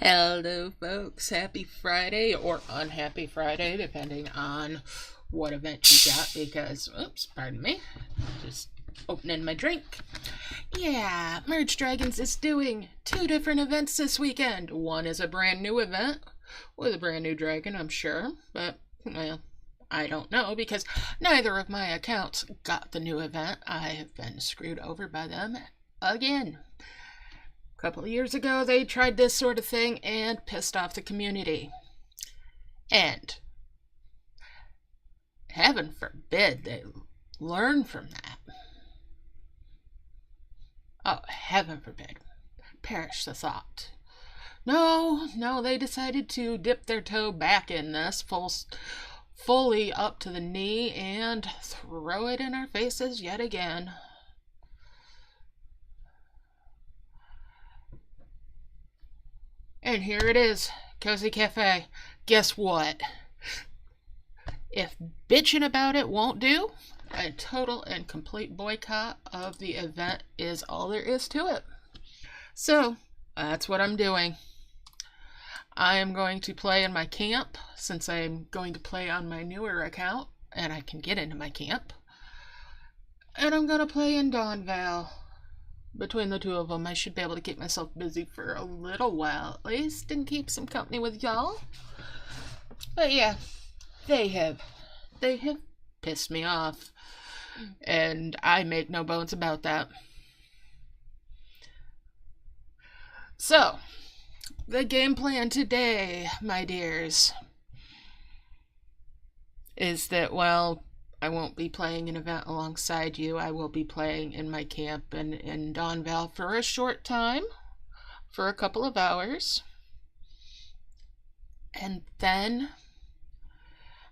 Hello, folks. Happy Friday or unhappy Friday, depending on what event you got. Because, oops, pardon me, just opening my drink. Yeah, Merge Dragons is doing two different events this weekend. One is a brand new event with a brand new dragon, I'm sure, but, well, I don't know because neither of my accounts got the new event. I have been screwed over by them again. A couple of years ago, they tried this sort of thing and pissed off the community. And heaven forbid they learn from that. Oh, heaven forbid. Perish the thought. No, they decided to dip their toe back in this, fully up to the knee, and throw it in our faces yet again. And here it is, Cozy Cafe. Guess what? If bitching about it won't do, a total and complete boycott of the event is all there is to it. So, that's what I'm doing. I am going to play in my camp, since I'm going to play on my newer account, and I can get into my camp. And I'm going to play in Dawnvale. Between the two of them, I should be able to keep myself busy for a little while at least, and keep some company with y'all. But yeah, they have pissed me off, and I make no bones about that. So, the game plan today, my dears, is that, well, I won't be playing an event alongside you. I will be playing in my camp and in Dawnvale for a short time, for a couple of hours. And then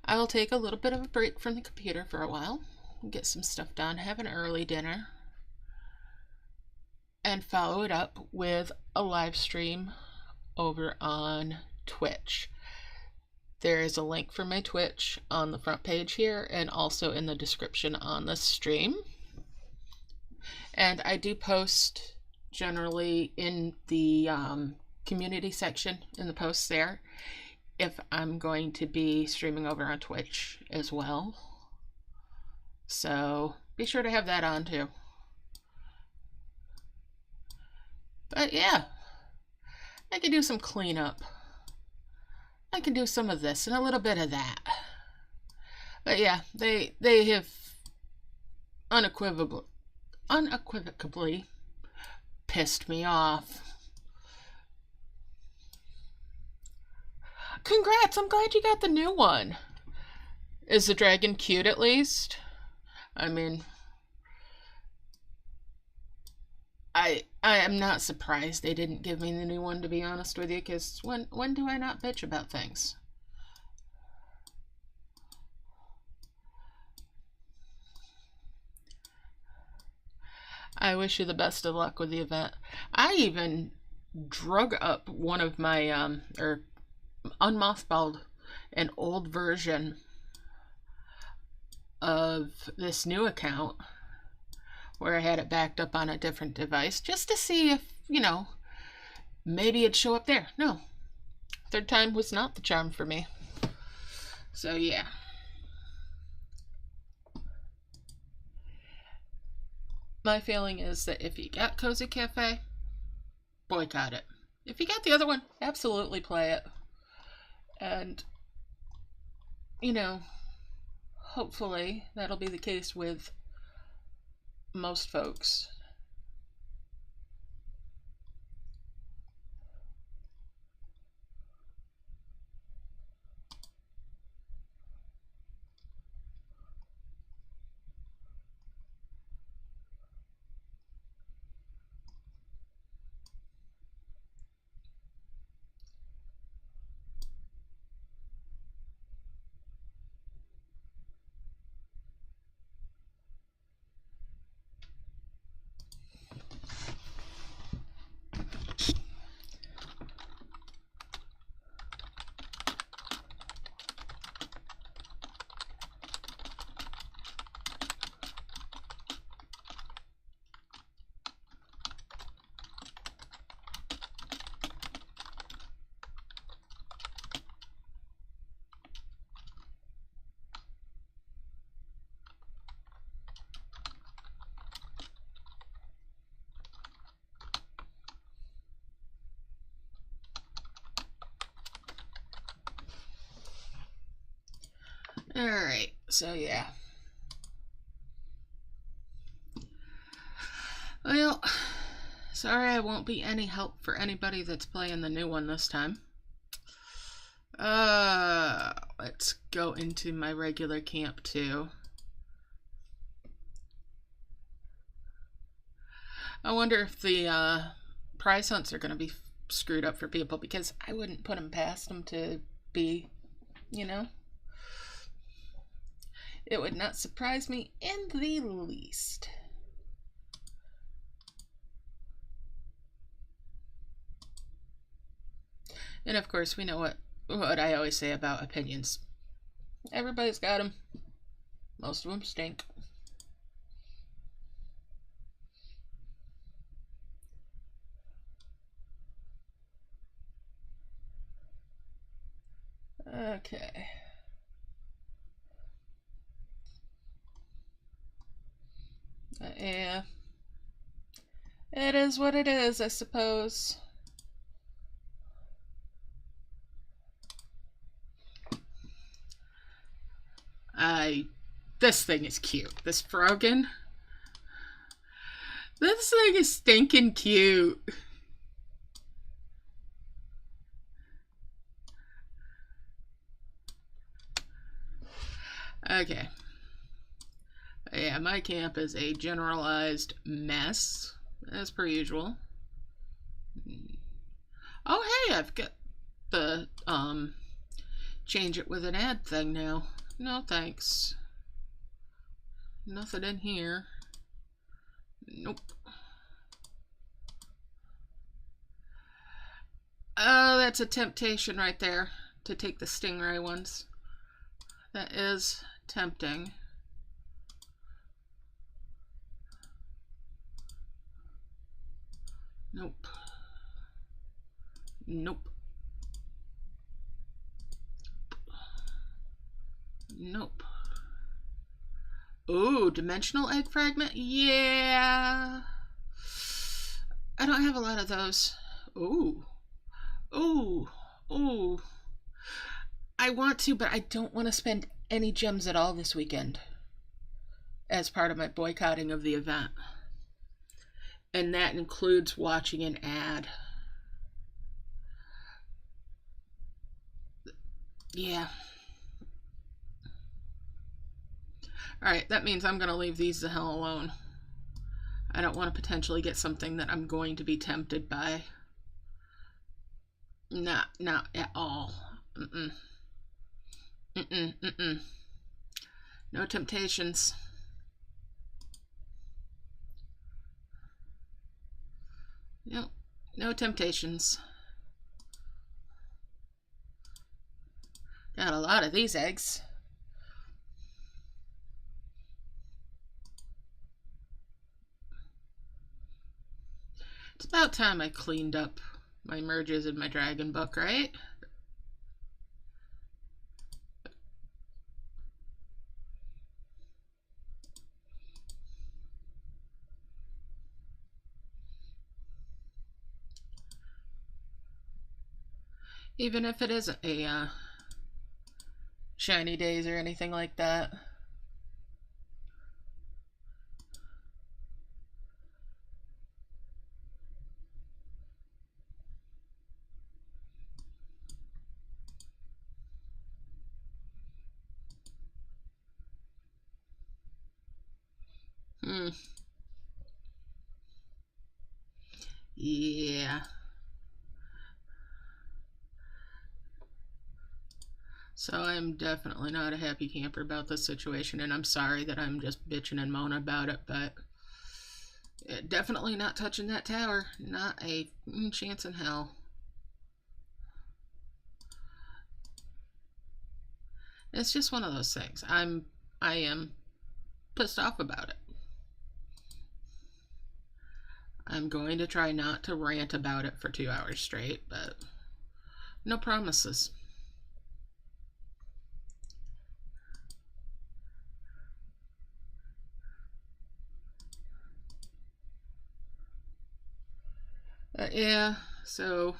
I will take a little bit of a break from the computer for a while, get some stuff done, have an early dinner, and follow it up with a live stream over on Twitch. There is a link for my Twitch on the front page here and also in the description on the stream. And I do post generally in the community section in the posts there if I'm going to be streaming over on Twitch as well. So be sure to have that on too. But yeah, I can do some cleanup. I can do some of this and a little bit of that. But yeah, they have unequivocally pissed me off. Congrats, I'm glad you got the new one. Is the dragon cute at least? I mean, I am not surprised they didn't give me the new one, to be honest with you, because when do I not bitch about things? I wish you the best of luck with the event. I even drug up one of my, or unmothballed an old version of this new account where I had it backed up on a different device just to see if, maybe it'd show up there. No. Third time was not the charm for me. So, yeah. My feeling is that if you got Cozy Cafe, boycott it. If you got the other one, absolutely play it. And, hopefully that'll be the case with most folks. Alright, so yeah. Well, sorry I won't be any help for anybody that's playing the new one this time. Let's go into my regular camp too. I wonder if the prize hunts are going to be screwed up for people, because I wouldn't put them past them to be, you know. It would not surprise me in the least. And of course, we know what I always say about opinions. Everybody's got them. Most of them stink. Okay. Yeah. It is what it is, I suppose. This thing is cute. This Frogan. This thing is stinking cute. Okay. Yeah, my camp is a generalized mess, as per usual. Oh, hey, I've got the, change it with an ad thing now. No, thanks. Nothing in here. Nope. Oh, that's a temptation right there, to take the stingray ones. That is tempting. Nope. Nope. Nope. Ooh, dimensional egg fragment? Yeah. I don't have a lot of those. Ooh. Ooh. Ooh. I want to, but I don't want to spend any gems at all this weekend as part of my boycotting of the event. And that includes watching an ad. Yeah. Alright, that means I'm going to leave these the hell alone. I don't want to potentially get something that I'm going to be tempted by. Not at all. Mm-mm. Mm-mm, mm-mm. No temptations. Nope. No temptations. Got a lot of these eggs. It's about time I cleaned up my merges in my dragon book, right? Even if it isn't a shiny days or anything like that. Yeah. So I'm definitely not a happy camper about this situation, and I'm sorry that I'm just bitching and moaning about it, but definitely not touching that tower. Not a chance in hell. It's just one of those things. I am pissed off about it. I'm going to try not to rant about it for 2 hours straight, but no promises. Yeah, so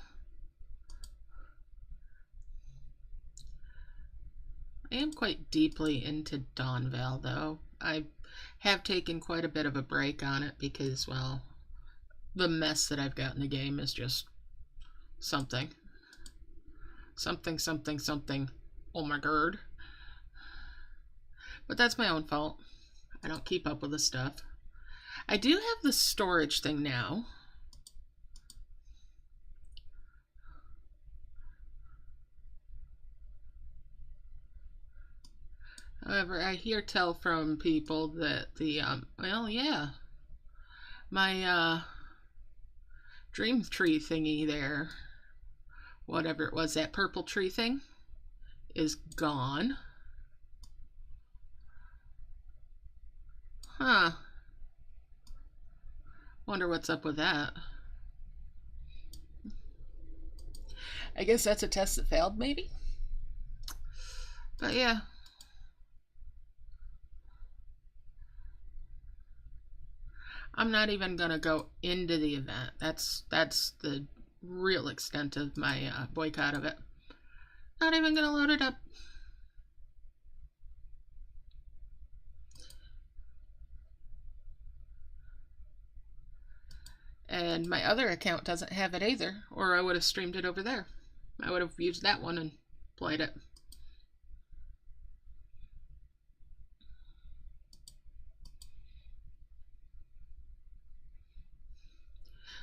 am quite deeply into Dawnvale, though. I have taken quite a bit of a break on it because, well, the mess that I've got in the game is just something. Something. Oh my god. But that's my own fault. I don't keep up with the stuff. I do have the storage thing now. However, I hear tell from people that the, well, yeah, my, dream tree thingy there, whatever it was, that purple tree thing, is gone. Huh. Wonder what's up with that. I guess that's a test that failed, maybe? But yeah. I'm not even gonna go into the event. That's the real extent of my boycott of it. Not even gonna load it up. And my other account doesn't have it either, or I would have streamed it over there. I would have used that one and played it.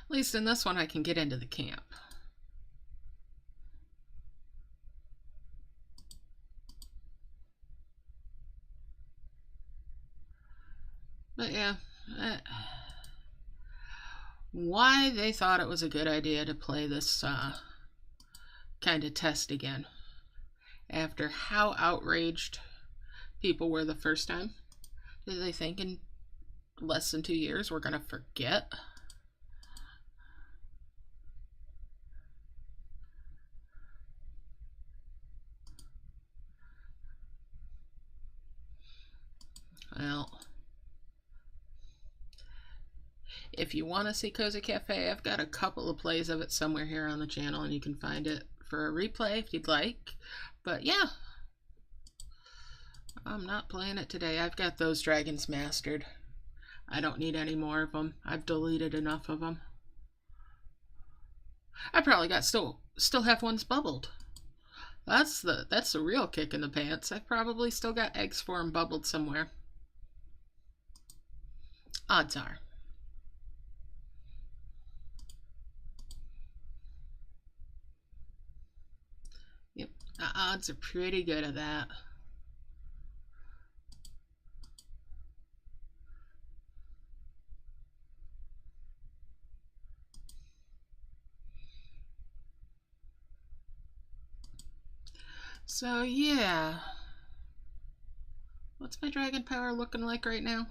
At least in this one I can get into the camp. But yeah, why they thought it was a good idea to play this kind of test again after how outraged people were the first time. Did they think in less than 2 years we're gonna forget? Well, if you want to see Cozy Cafe, I've got a couple of plays of it somewhere here on the channel, and you can find it for a replay if you'd like. But yeah, I'm not playing it today. I've got those dragons mastered. I don't need any more of them. I've deleted enough of them. I probably got still have ones bubbled. That's the real kick in the pants. I've probably still got eggs for them bubbled somewhere. Odds are. Yep, the odds are pretty good at that. So yeah, what's my dragon power looking like right now?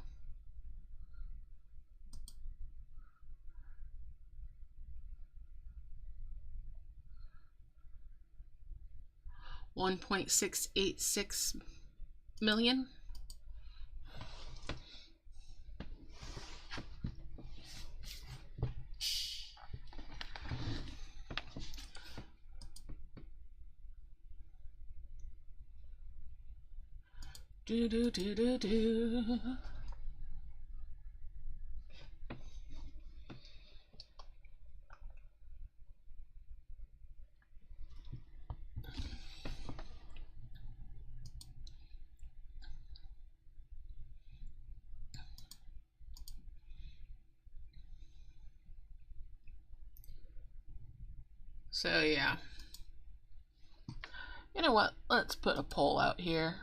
$1.686 million. Do. So yeah. You know what? Let's put a poll out here.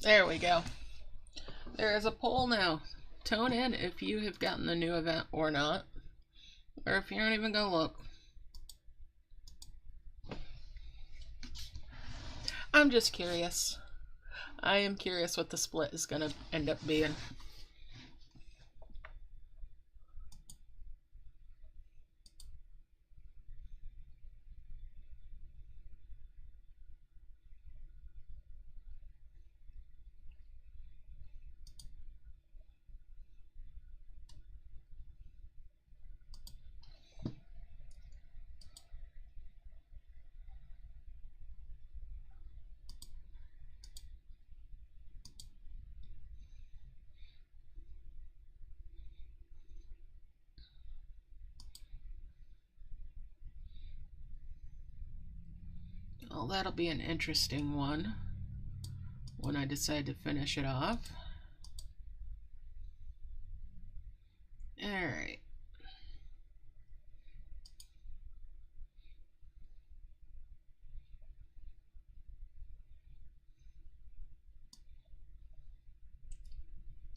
There we go. There is a poll now. Tone in if you have gotten the new event or not, or if you aren't even gonna look. I'm just curious. I am curious what the split is gonna end up being. Well, that'll be an interesting one when I decide to finish it off. Alright.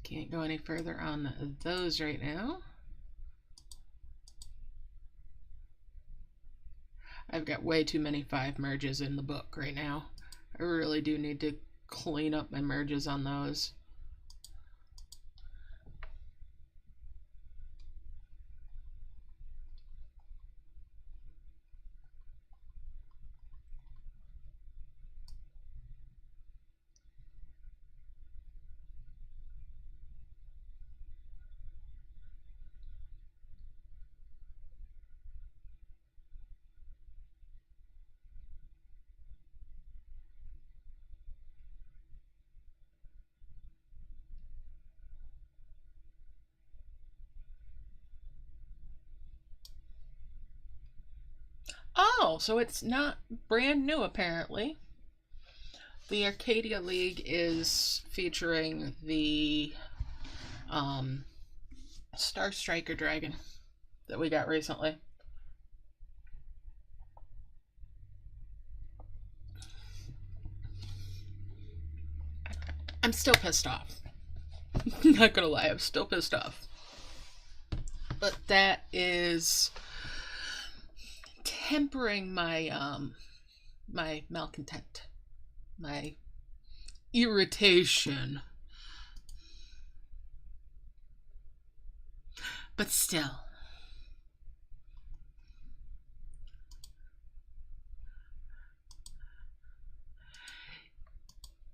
Can't go any further on those right now. I've got way too many 5 merges in the book right now. I really do need to clean up my merges on those. Oh, so it's not brand new apparently. The Arcadia League is featuring the Star Striker dragon that we got recently. I'm still pissed off. Not gonna lie, I'm still pissed off. But that is tempering my my malcontent, my irritation. But still,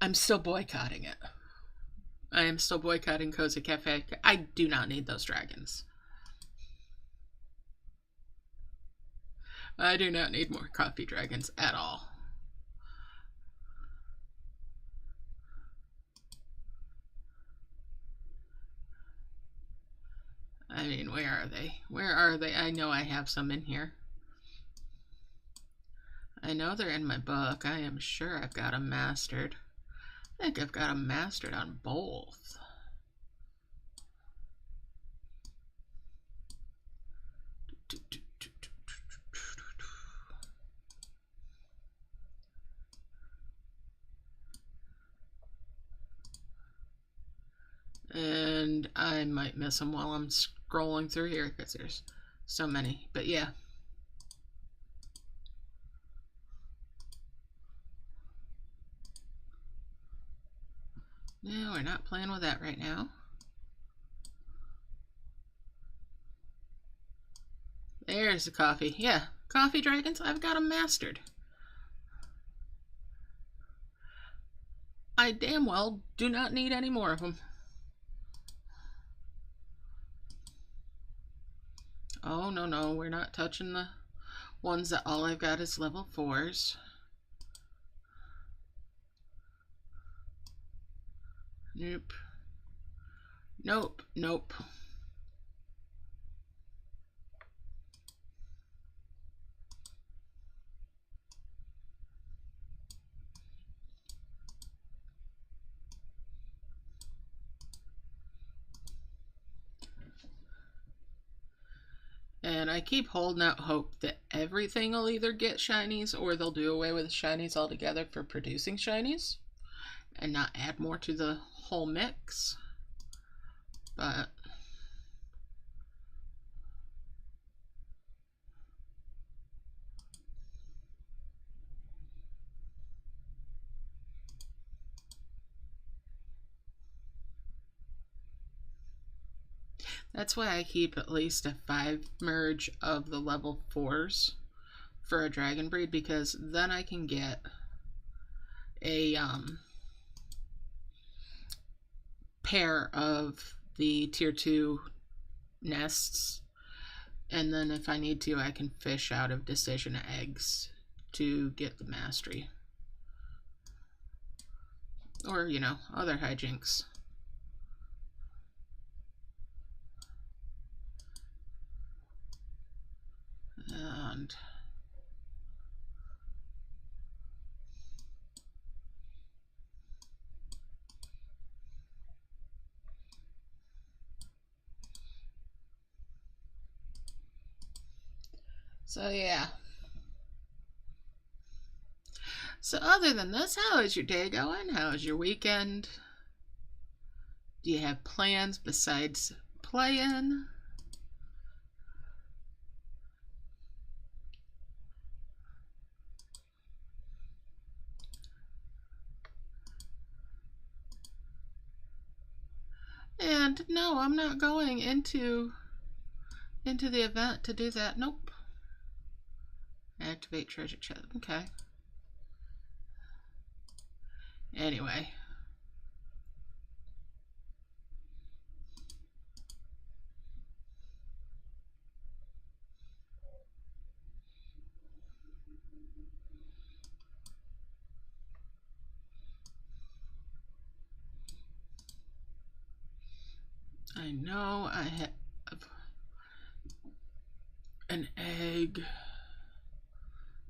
I'm still boycotting it. I am still boycotting Cozy Cafe. I do not need those dragons. I do not need more coffee dragons at all. I mean, where are they? Where are they? I know I have some in here. I know they're in my book. I am sure I've got them mastered. I think I've got them mastered on both. And I might miss them while I'm scrolling through here because there's so many. But yeah. No, we're not playing with that right now. There's the coffee. Yeah, coffee dragons, I've got them mastered. I damn well do not need any more of them. Oh, no, no, we're not touching the ones that all I've got is level 4s. Nope. Nope, nope. And I keep holding out hope that everything will either get shinies or they'll do away with shinies altogether for producing shinies. and not add more to the whole mix. But that's why I keep at least a 5 merge of the level 4s for a dragon breed, because then I can get a pair of the tier 2 nests, and then if I need to, I can fish out of decision eggs to get the mastery, or you know, other hijinks. And so yeah. So other than this, how is your day going? How is your weekend? Do you have plans besides playing? And no, I'm not going into the event to do that. Nope. Activate treasure chest. Okay. Anyway. I know I have an egg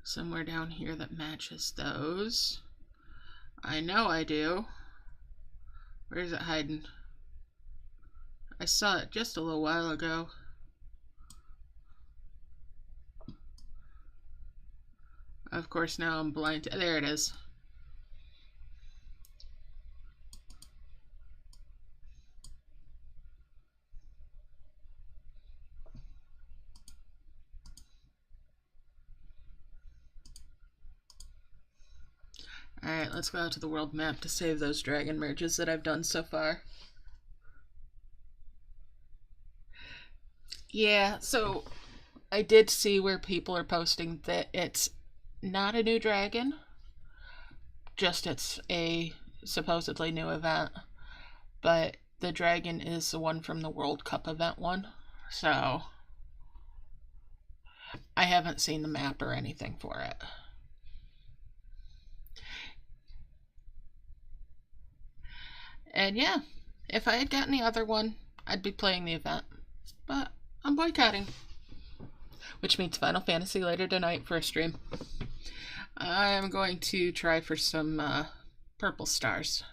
somewhere down here that matches those. I know I do. Where is it hiding? I saw it just a little while ago. Of course, now I'm blind. There it is. Alright, let's go out to the world map to save those dragon merges that I've done so far. Yeah, so I did see where people are posting that it's not a new dragon, just it's a supposedly new event, but the dragon is the one from the World Cup event one, so I haven't seen the map or anything for it. And yeah, if I had gotten the other one, I'd be playing the event, but I'm boycotting, which means Final Fantasy later tonight for a stream. I'm going to try for some purple stars.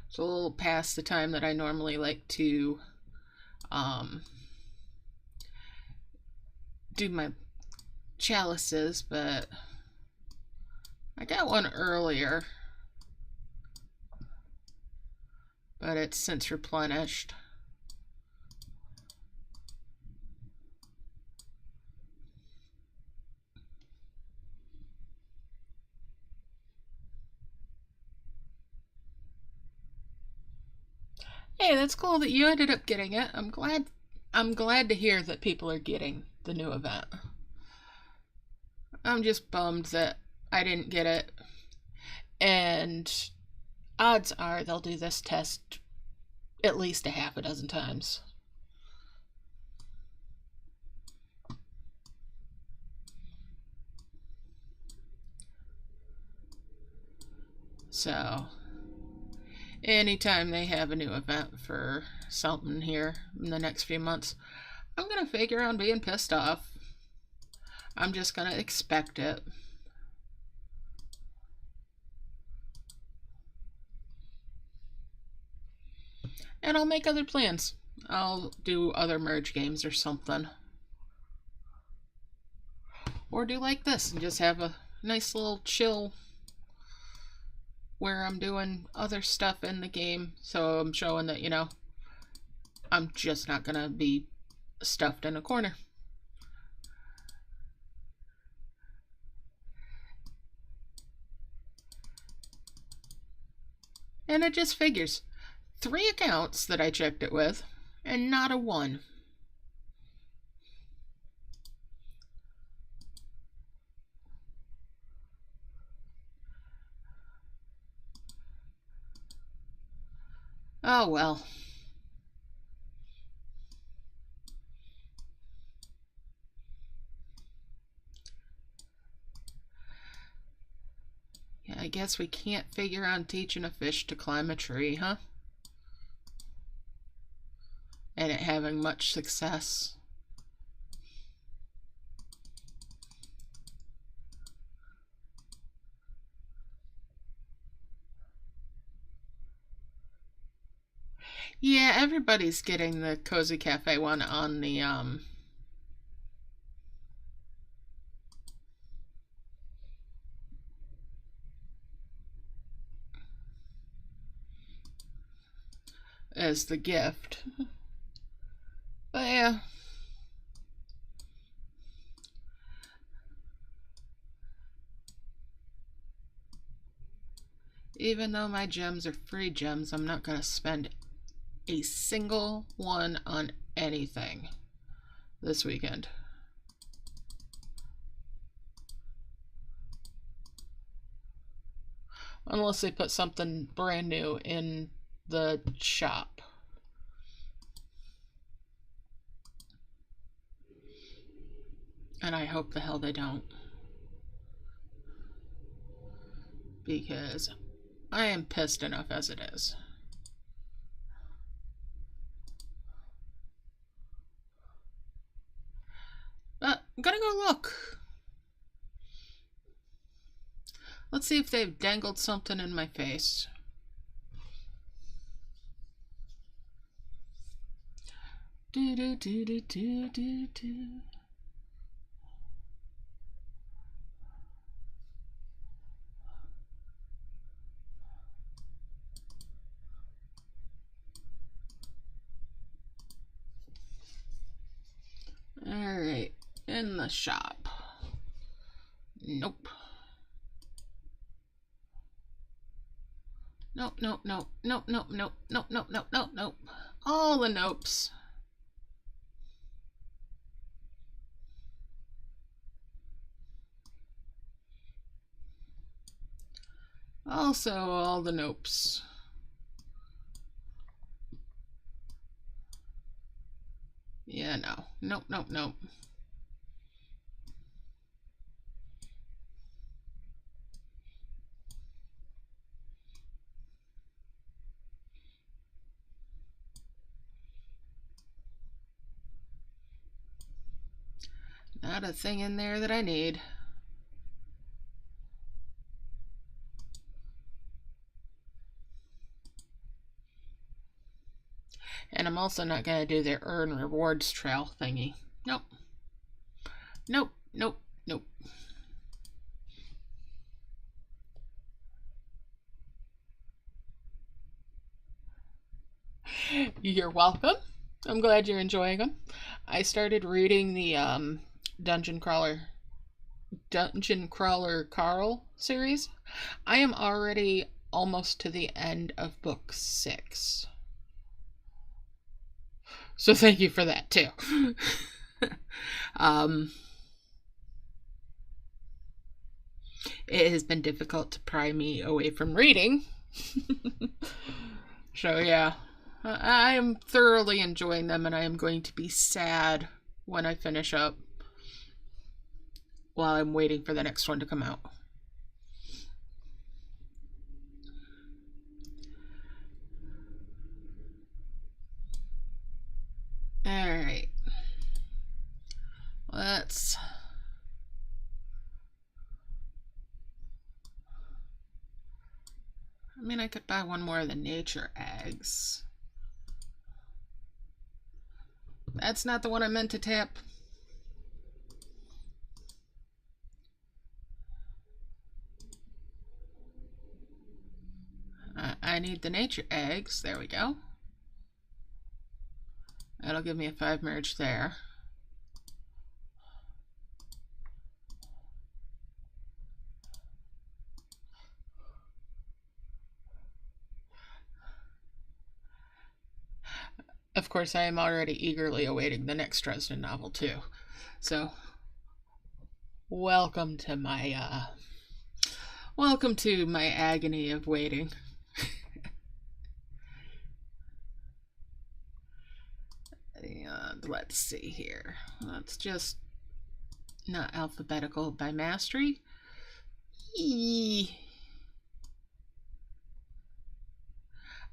It's a little past the time that I normally like to do my chalices, but I got one earlier, but it's since replenished. Hey, that's cool that you ended up getting it. I'm glad to hear that people are getting the new event. I'm just bummed that I didn't get it. And odds are they'll do this test at least a half a dozen times. So anytime they have a new event for something here in the next few months, I'm gonna figure on being pissed off. I'm just gonna expect it. And I'll make other plans. I'll do other merge games or something. Or do like this and just have a nice little chill where I'm doing other stuff in the game, so I'm showing that, you know, I'm just not gonna be stuffed in a corner. And it just figures. 3 accounts that I checked it with, and not a 1. Oh well. Yeah, I guess we can't figure out teaching a fish to climb a tree, huh? And it having much success. Yeah, everybody's getting the Cozy Cafe one on the as the gift. But yeah. Even though my gems are free gems, I'm not going to spend a single one on anything this weekend. Unless they put something brand new in the shop. And I hope the hell they don't. Because I am pissed enough as it is. But I'm gonna go look. Let's see if they've dangled something in my face. Do do do do do do do. Alright, in the shop. Nope. Nope, nope, nope, nope, nope, nope, nope, nope, nope, nope, nope. All the nopes. Also all the nopes. Yeah, no. Nope, nope, nope. Not a thing in there that I need. And I'm also not going to do the earn rewards trail thingy. Nope. Nope, nope, nope. You're welcome. I'm glad you're enjoying them. I started reading the Dungeon Crawler Carl series. I am already almost to the end of book 6. So thank you for that too. It has been difficult to pry me away from reading. So yeah, I am thoroughly enjoying them, and I am going to be sad when I finish up while I'm waiting for the next one to come out. Alright. Let's... I mean, I could buy one more of the nature eggs. That's not the one I meant to tap. need the nature eggs. There we go. That'll give me a 5 merge there. Of course, I am already eagerly awaiting the next Dresden novel, too. So, welcome to my agony of waiting. And let's see here. Let's just not alphabetical by mastery.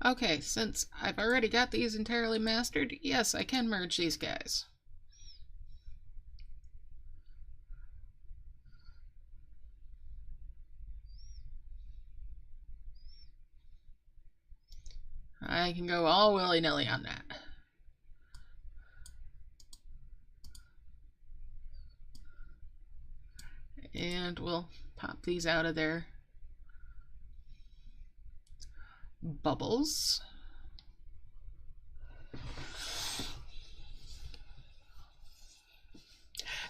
Okay, since I've already got these entirely mastered, yes, I can merge these guys. I can go all willy-nilly on that. And we'll pop these out of their bubbles.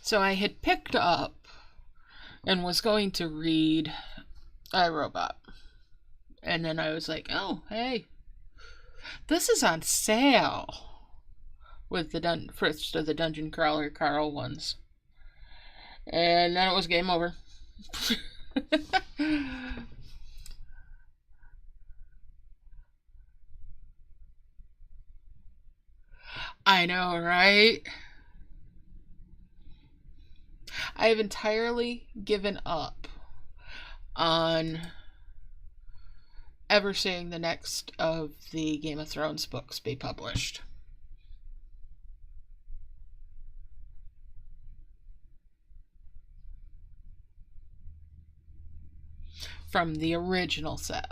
So I had picked up and was going to read iRobot. And then I was like, oh, hey, this is on sale with the first of the Dungeon Crawler Carl ones. And then it was game over. I know, right? I have entirely given up on ever seeing the next of the Game of Thrones books be published. From the original set.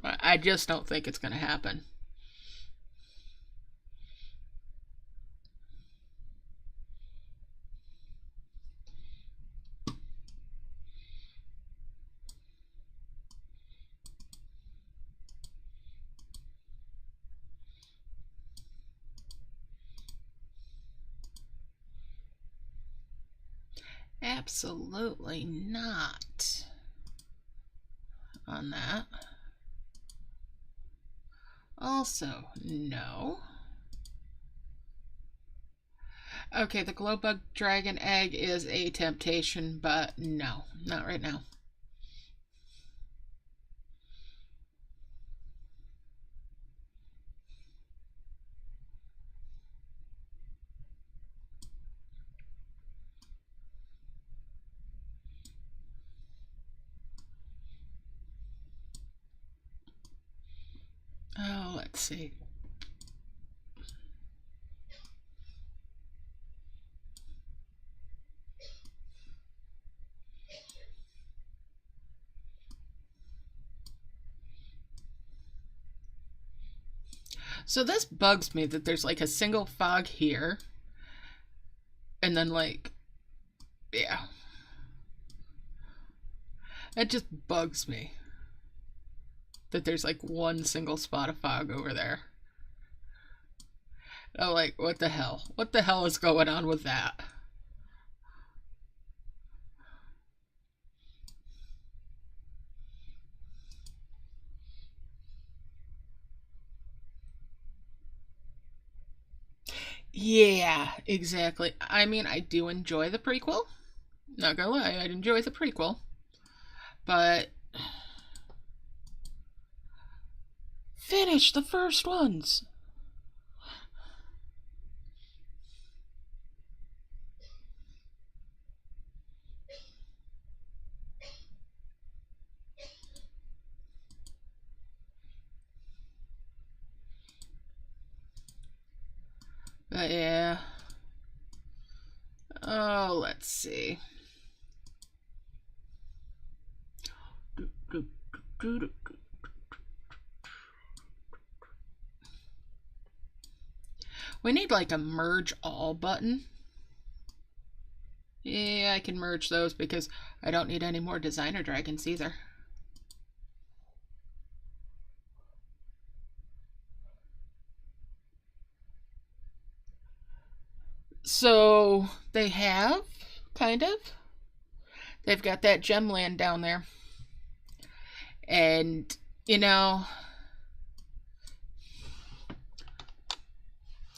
I just don't think it's going to happen. Absolutely not on that. Also, no. Okay, the glowbug dragon egg is a temptation, but no, not right now. Oh, let's see. So this bugs me that there's like a single fog here. And then like, yeah. It just bugs me that there's like one single spot of fog over there. I'm like, what the hell? What the hell is going on with that? Yeah, exactly. I mean, I do enjoy the prequel. Not gonna lie, I enjoy the prequel. But finish the first ones. But yeah. Oh, let's see. We need like a merge all button. Yeah, I can merge those because I don't need any more designer dragons either. So they have, kind of. They've got that gem land down there. And, you know,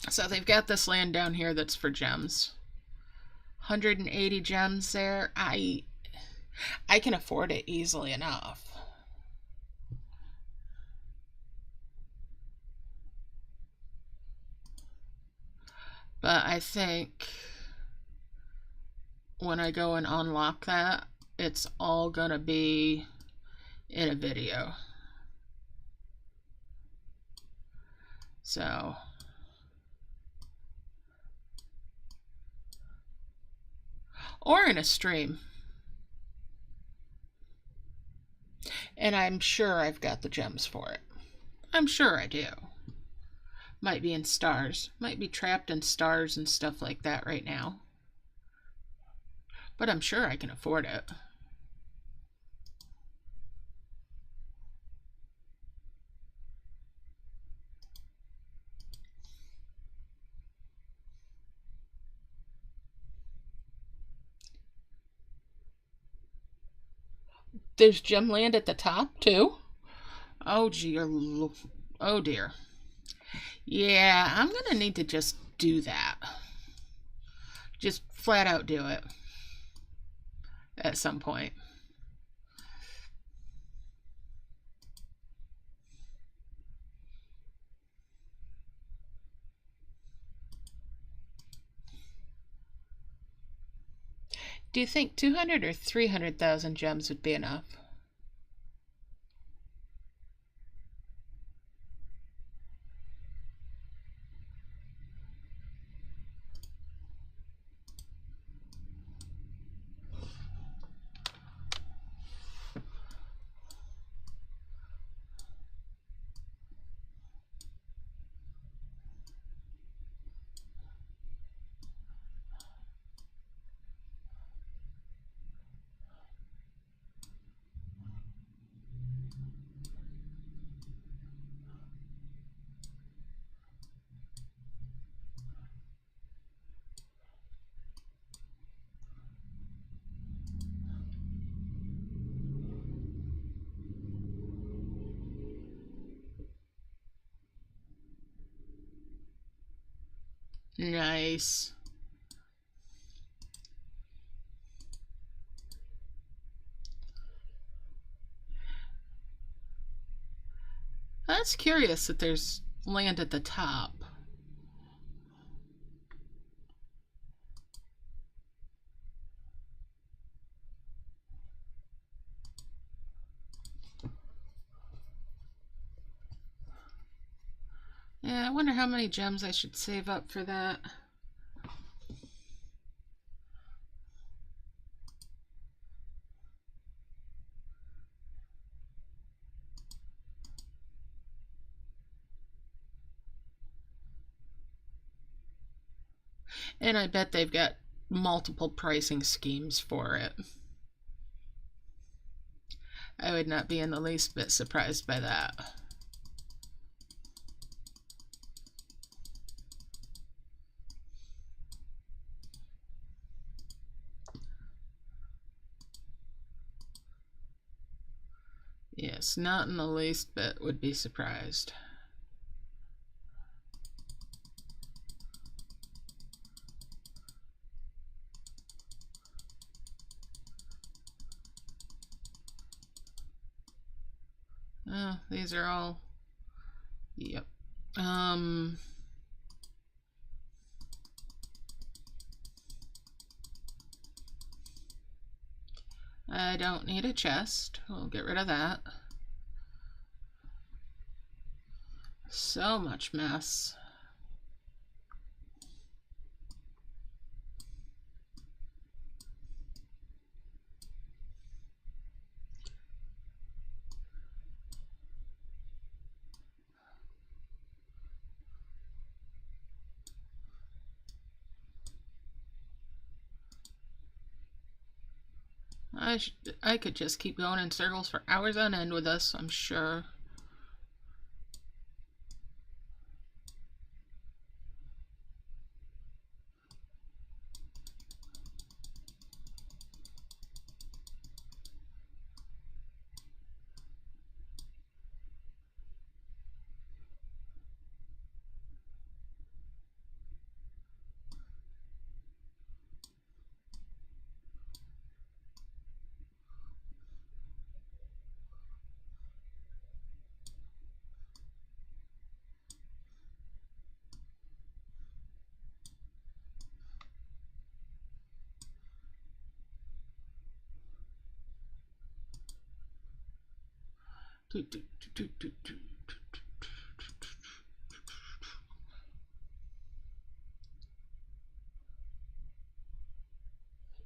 so they've got this land down here that's for gems. 180 gems there. I can afford it easily enough. But I think when I go and unlock that, it's all gonna be in a video. So or in a stream. And I'm sure I've got the gems for it. I'm sure I do. Might be in stars. Might be trapped in stars and stuff like that right now. But I'm sure I can afford it. There's gem land at the top too. Oh dear. Oh dear. Yeah, I'm gonna need to just do that. Just flat out do it at some point. Do you think 200 or 300,000 gems would be enough? Nice. That's curious that there's land at the top. Yeah, I wonder how many gems I should save up for that. And I bet they've got multiple pricing schemes for it. I would not be in the least bit surprised by that. Yes, not in the least bit would be surprised. Oh, these are all... Yep. I don't need a chest. We'll get rid of that. So much mess. I could just keep going in circles for hours on end with this, I'm sure.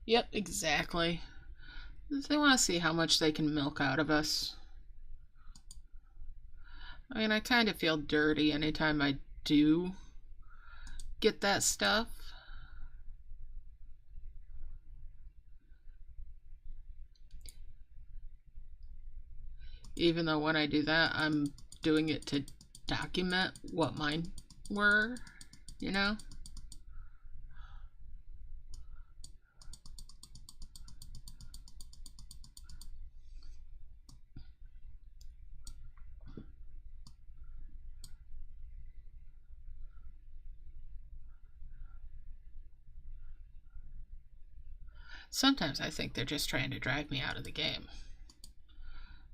Yep, exactly. They want to see how much they can milk out of us. I mean, I kind of feel dirty anytime I do get that stuff. Even though when I do that, I'm doing it to document what mine were, you know? Sometimes I think they're just trying to drive me out of the game.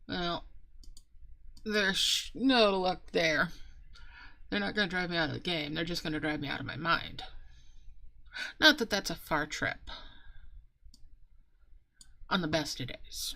Well, there's no luck there. They're not going to drive me out of the game. They're just going to drive me out of my mind. Not that that's a far trip. On the best of days.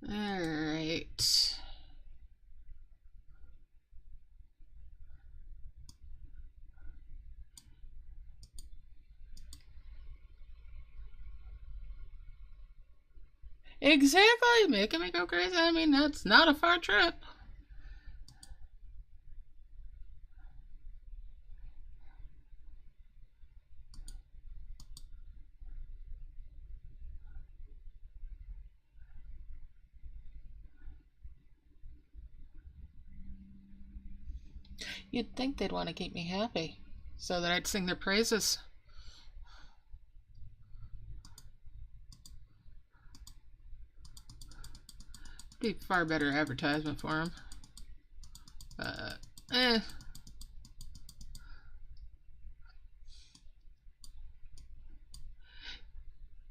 Alright. Exactly, making me go crazy. I mean, that's not a far trip. You'd think they'd want to keep me happy, so that I'd sing their praises. Be far better advertisement for them.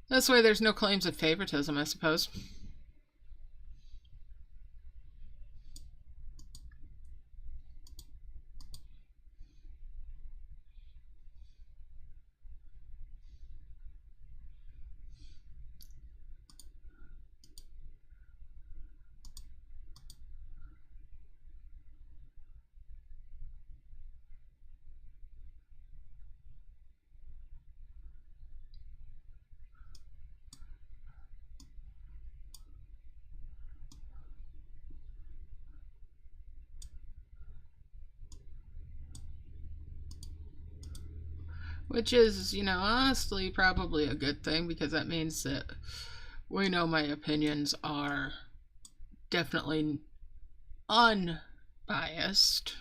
That's why there's no claims of favoritism, I suppose. Which is, you know, honestly probably a good thing, because that means that we know my opinions are definitely unbiased.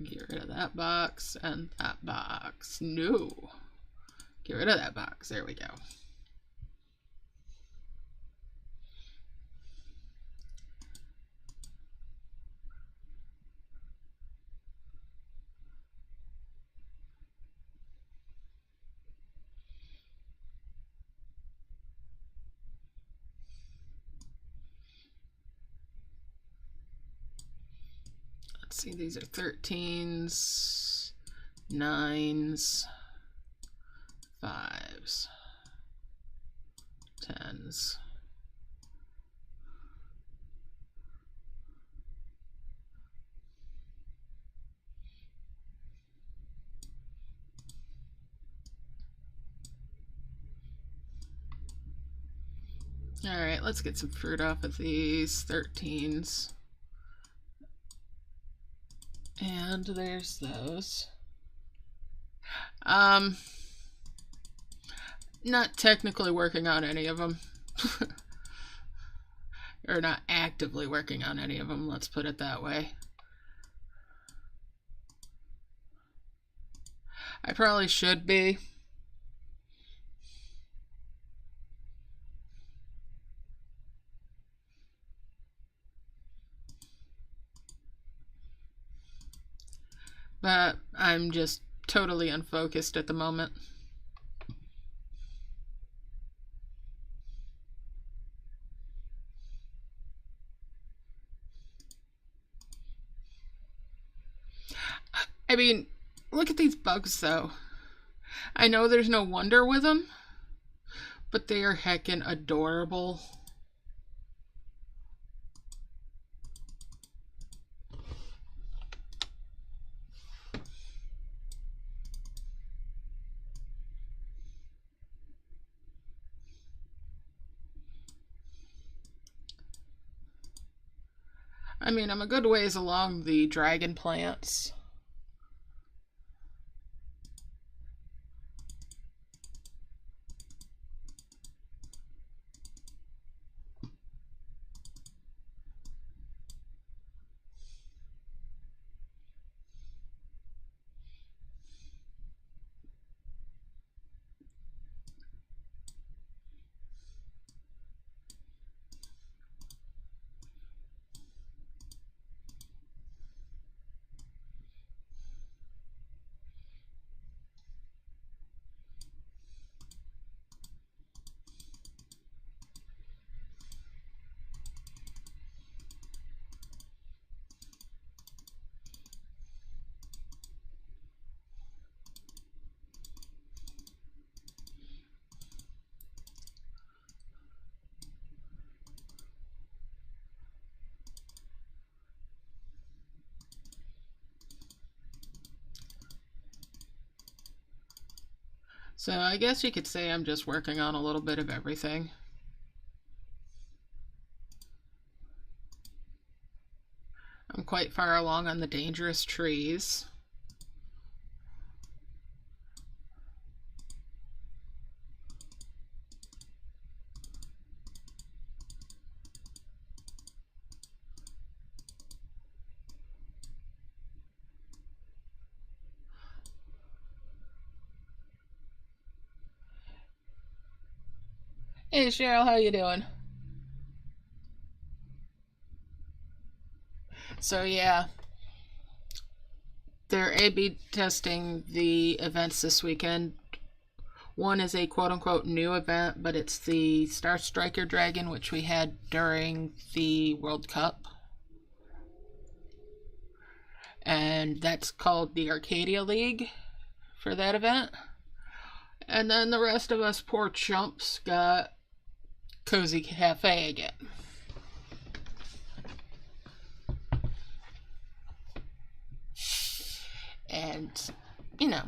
Get rid of that box and that box. No. Get rid of that box. There we go. Let's see, these are 13s, 9s, 5s, 10s. Alright, let's get some fruit off of these 13s. And there's those. Not technically working on any of them. Or not actively working on any of them, let's put it that way. I probably should be. But I'm just totally unfocused at the moment. I mean, look at these bugs though. I know there's no wonder with them, but they are heckin' adorable. I mean, I'm a good ways along the dragon plants. So I guess you could say I'm just working on a little bit of everything. I'm quite far along on the dangerous trees. Hey Cheryl, how you doing? So yeah, they're A/B testing the events this weekend. One is a quote-unquote new event, but it's the Star Striker Dragon, which we had during the World Cup. And that's called the Arcadia League for that event. And then the rest of us poor chumps got Cozy Cafe again. And, you know,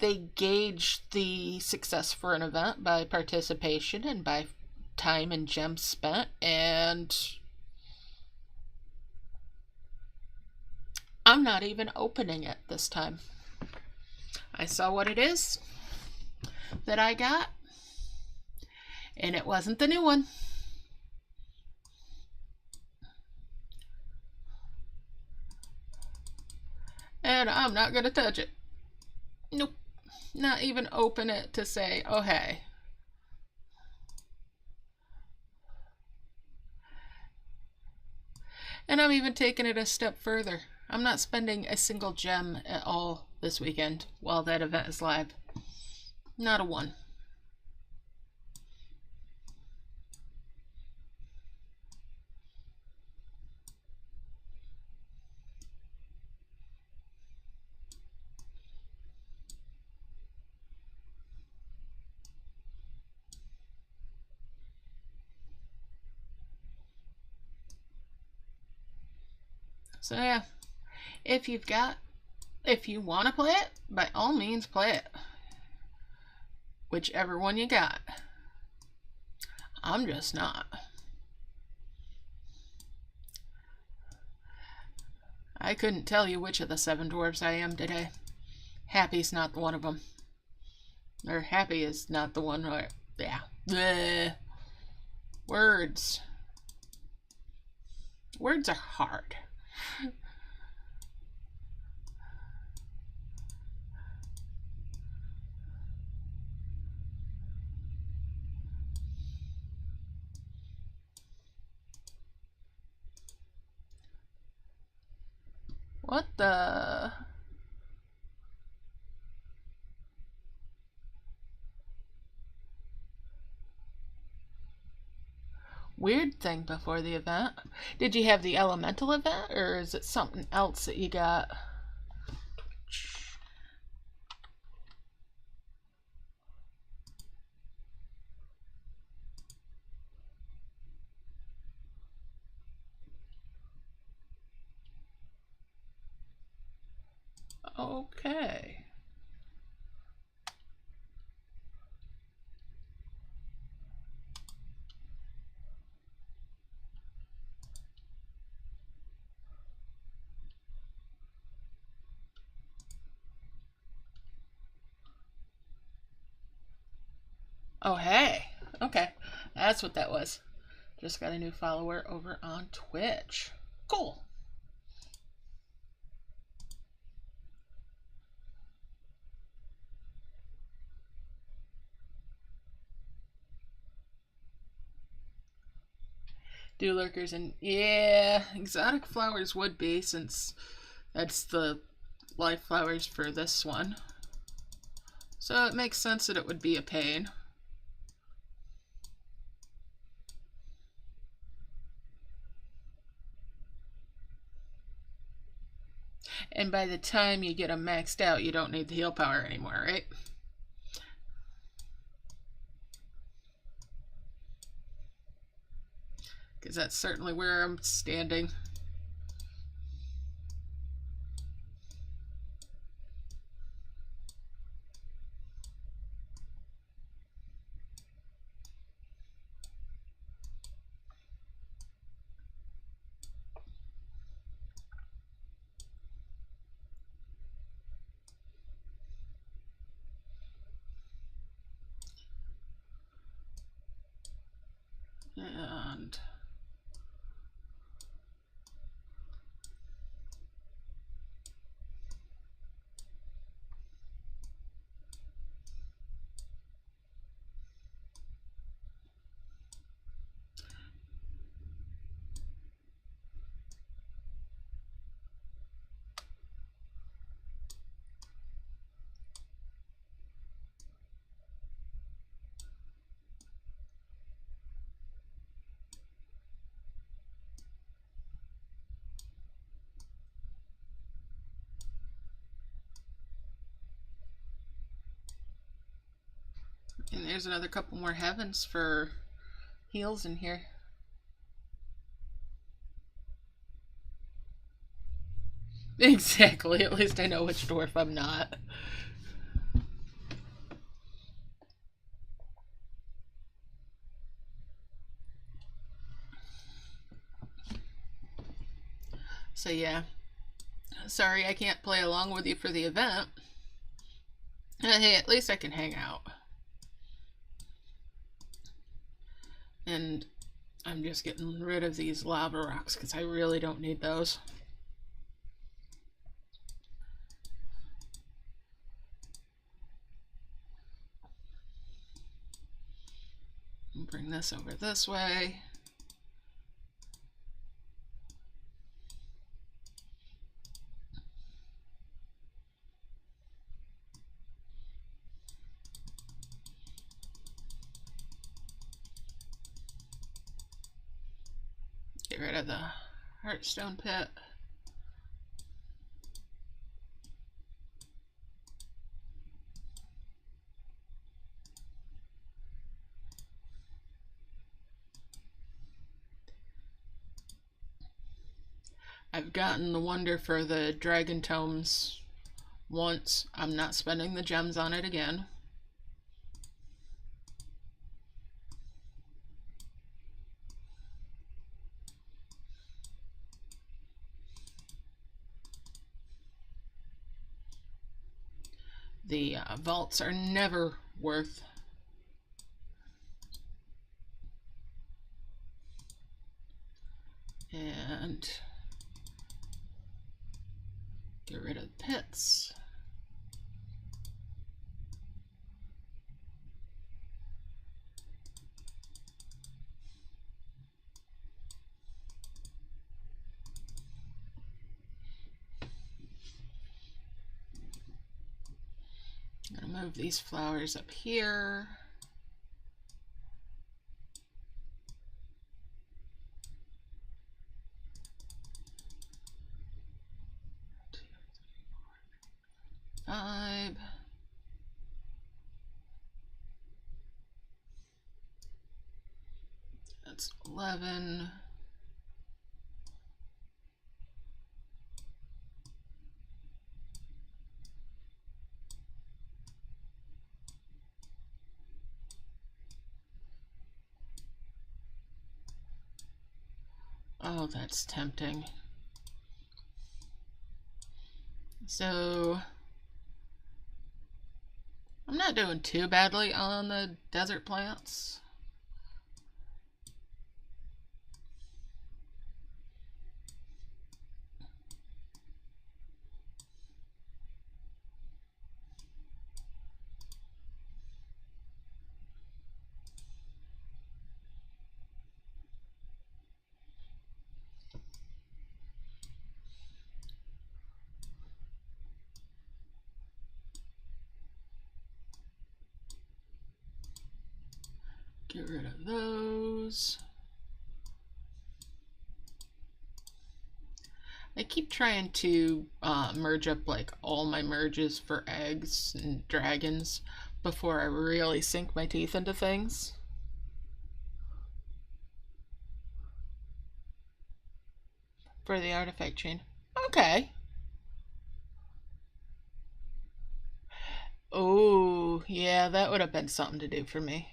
they gauge the success for an event by participation and by time and gems spent, and I'm not even opening it this time. I saw what it is that I got, and it wasn't the new one. And I'm not gonna touch it. Nope. Not even open it to say, oh hey. And I'm even taking it a step further. I'm not spending a single gem at all this weekend while that event is live. Not a one. So yeah, if you want to play it, by all means play it. Whichever one you got. I'm just not. I couldn't tell you which of the 7 dwarves I am today. Happy's not one of them. Or happy is not the one where, yeah. Bleh. Words. Words are hard. What the? Weird thing before the event. Did you have the elemental event, or is it something else that you got? Okay. Oh, hey. Okay. That's what that was. Just got a new follower over on Twitch. Cool. Dew lurkers, and yeah, exotic flowers would be, since that's the life flowers for this one. So it makes sense that it would be a pain. And by the time you get them maxed out, you don't need the heal power anymore, right? Because that's certainly where I'm standing. And there's another couple more heavens for heals in here. Exactly, at least I know which dwarf I'm not. So yeah, sorry I can't play along with you for the event. Hey, at least I can hang out. And I'm just getting rid of these lava rocks because I really don't need those. Bring this over this way. Get rid of the Heartstone pit. I've gotten the wonder for the dragon tomes once. I'm not spending the gems on it again. The vaults are never worth. And get rid of the pits. I'm gonna move these flowers up here. Five. That's 11. Oh, that's tempting. So I'm not doing too badly on the desert plants. Get rid of those. I keep trying to merge up like all my merges for eggs and dragons before I really sink my teeth into things. For the artifact chain. Okay. Oh, yeah, that would have been something to do for me.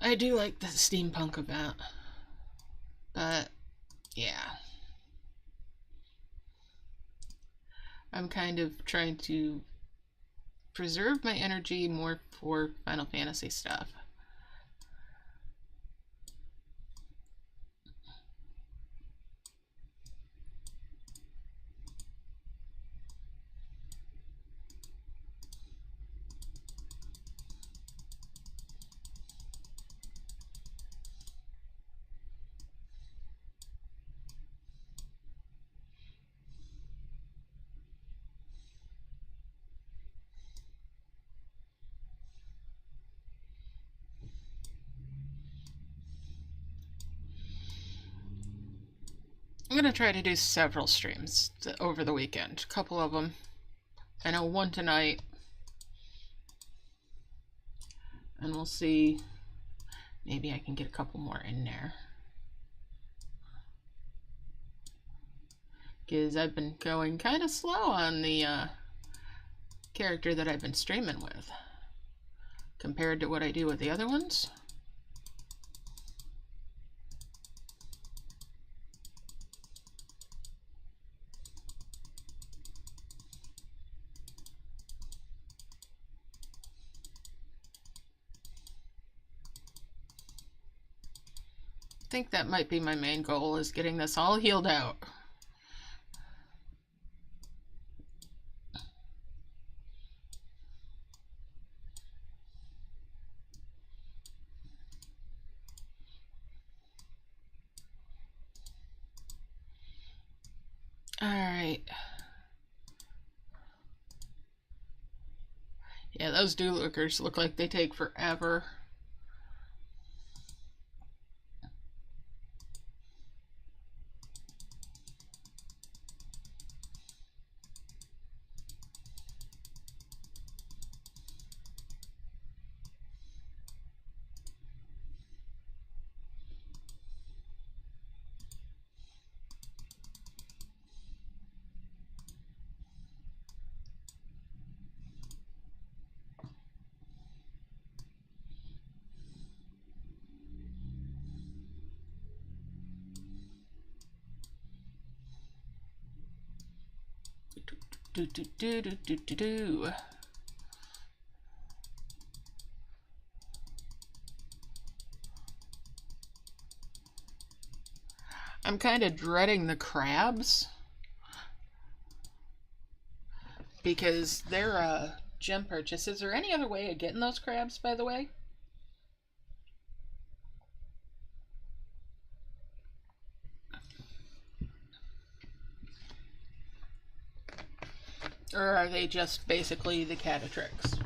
I do like the steampunk event, but yeah. I'm kind of trying to preserve my energy more for Final Fantasy stuff. I'm going to try to do several streams over the weekend. A couple of them. I know one tonight. And we'll see. Maybe I can get a couple more in there. Because I've been going kind of slow on the character that I've been streaming with. Compared to what I do with the other ones. I think that might be my main goal, is getting this all healed out. Alright. Yeah, those do-lookers look like they take forever. Do. I'm kind of dreading the crabs because they're gem purchase. Is there any other way of getting those crabs, by the way? Or are they just basically the Catatrix?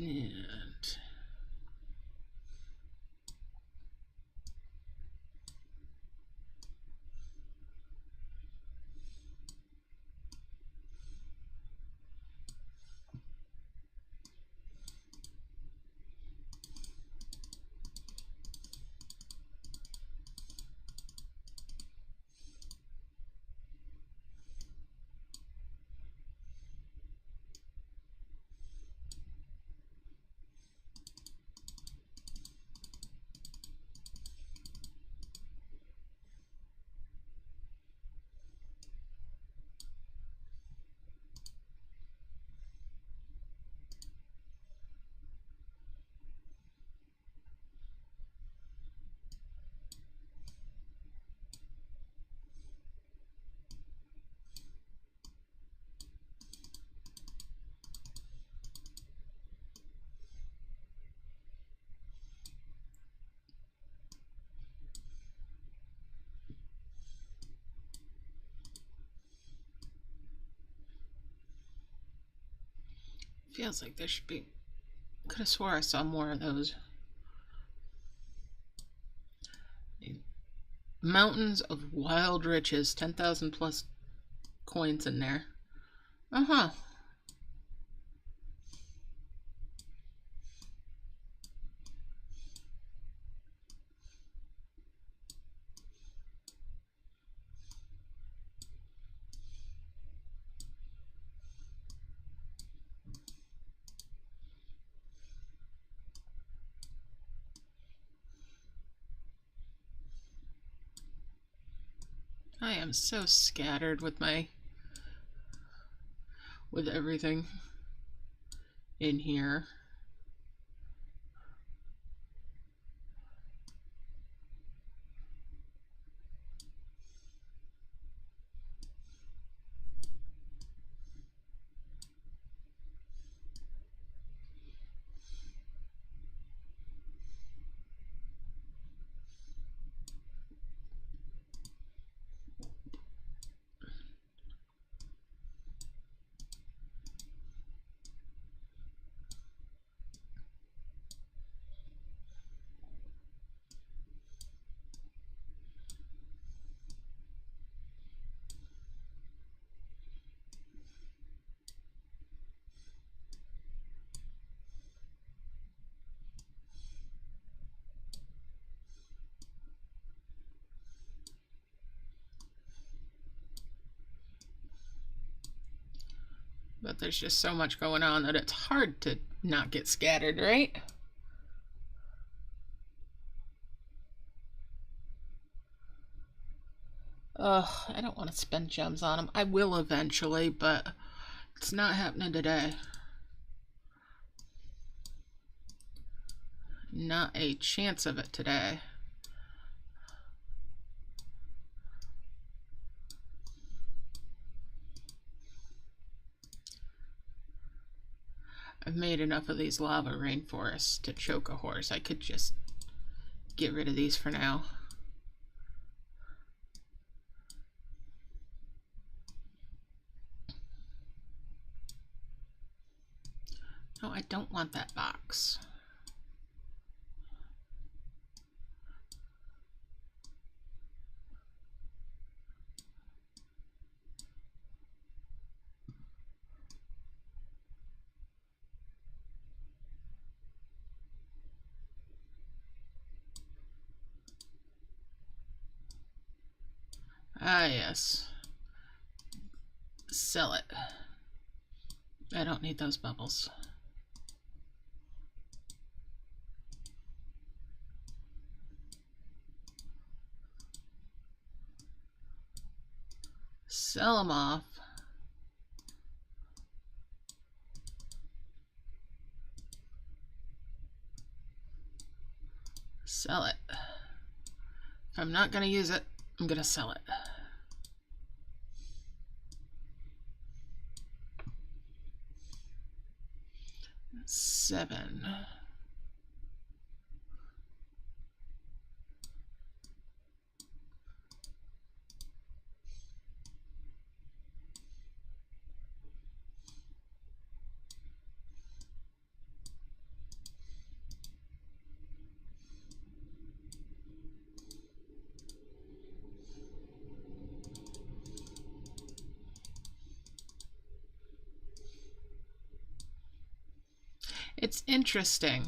And feels like there should be. Could have swore I saw more of those. Mountains of Wild Riches, 10,000 plus coins in there. Uh-huh. I am so scattered with everything in here. But there's just so much going on that it's hard to not get scattered, right? Ugh, I don't want to spend gems on them. I will eventually, but it's not happening today. Not a chance of it today. I've made enough of these lava rainforests to choke a horse. I could just get rid of these for now. don't want that box. Ah, yes. Sell it. I don't need those bubbles. Sell them off. Sell it. If I'm not going to use it, I'm going to sell it. Seven. It's interesting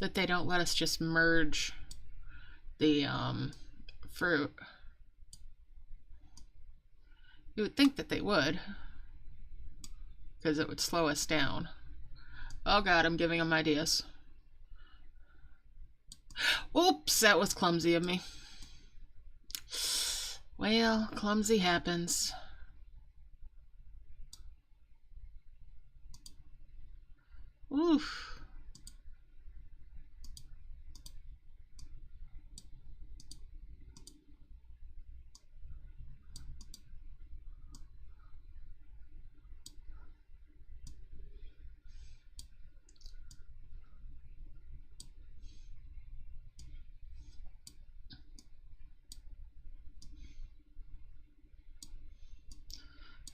that they don't let us just merge the fruit. You would think that they would, because it would slow us down. Oh god, I'm giving them ideas. Oops, that was clumsy of me. Well, clumsy happens. Oof.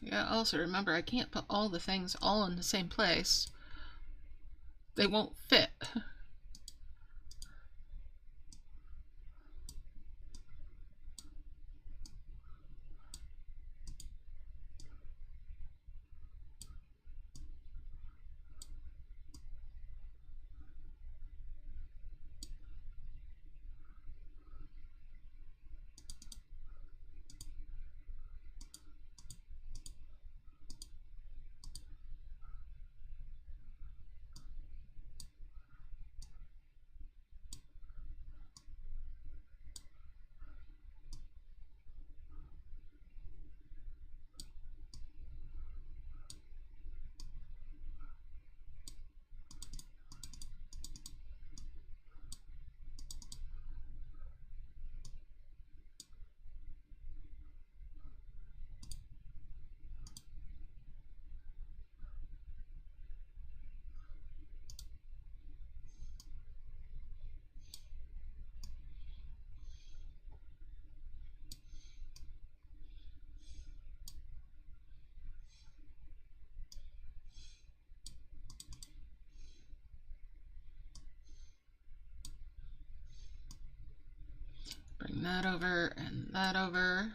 Yeah, also remember, I can't put all the things all in the same place. They won't fit. Bring that over and that over.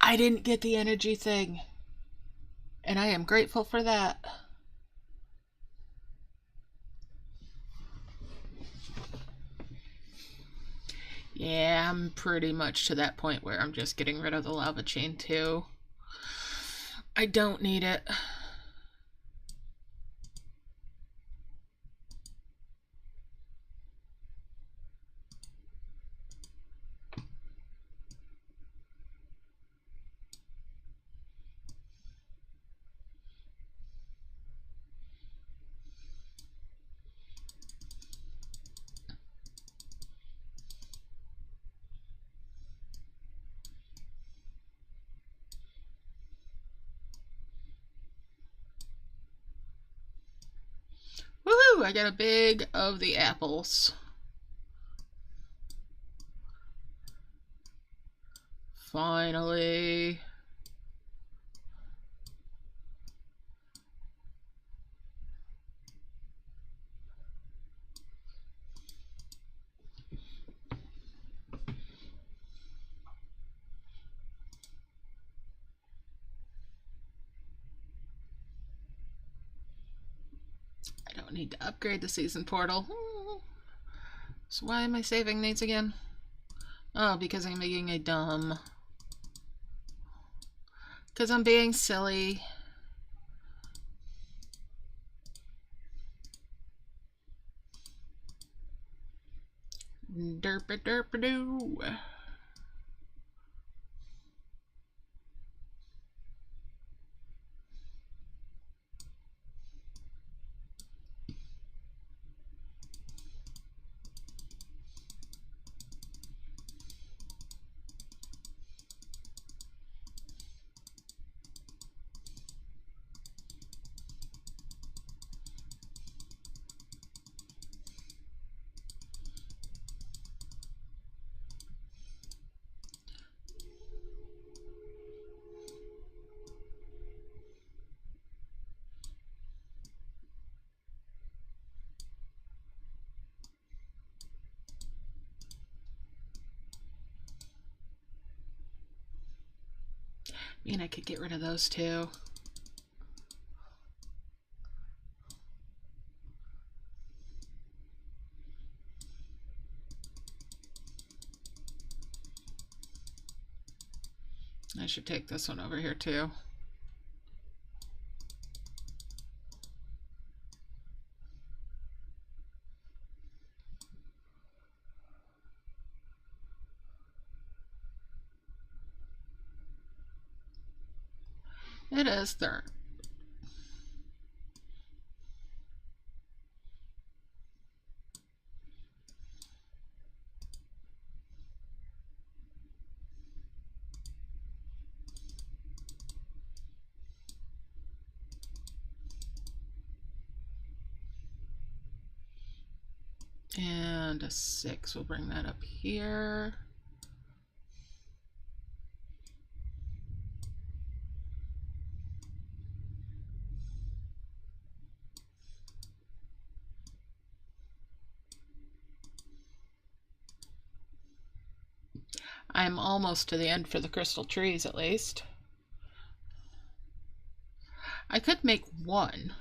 I didn't get the energy thing, and I am grateful for that. Yeah, I'm pretty much to that point where I'm just getting rid of the lava chain too. I don't need it. I got a big of the apples. Finally. I don't need to upgrade the season portal. So why am I saving these again? Oh, because I'm making a dumb. Because I'm being silly. Derpa derpa doo. I mean, I could get rid of those two. I should take this one over here too. It is third. And a 6. We'll bring that up here. I'm almost to the end for the crystal trees, at least. I could make one.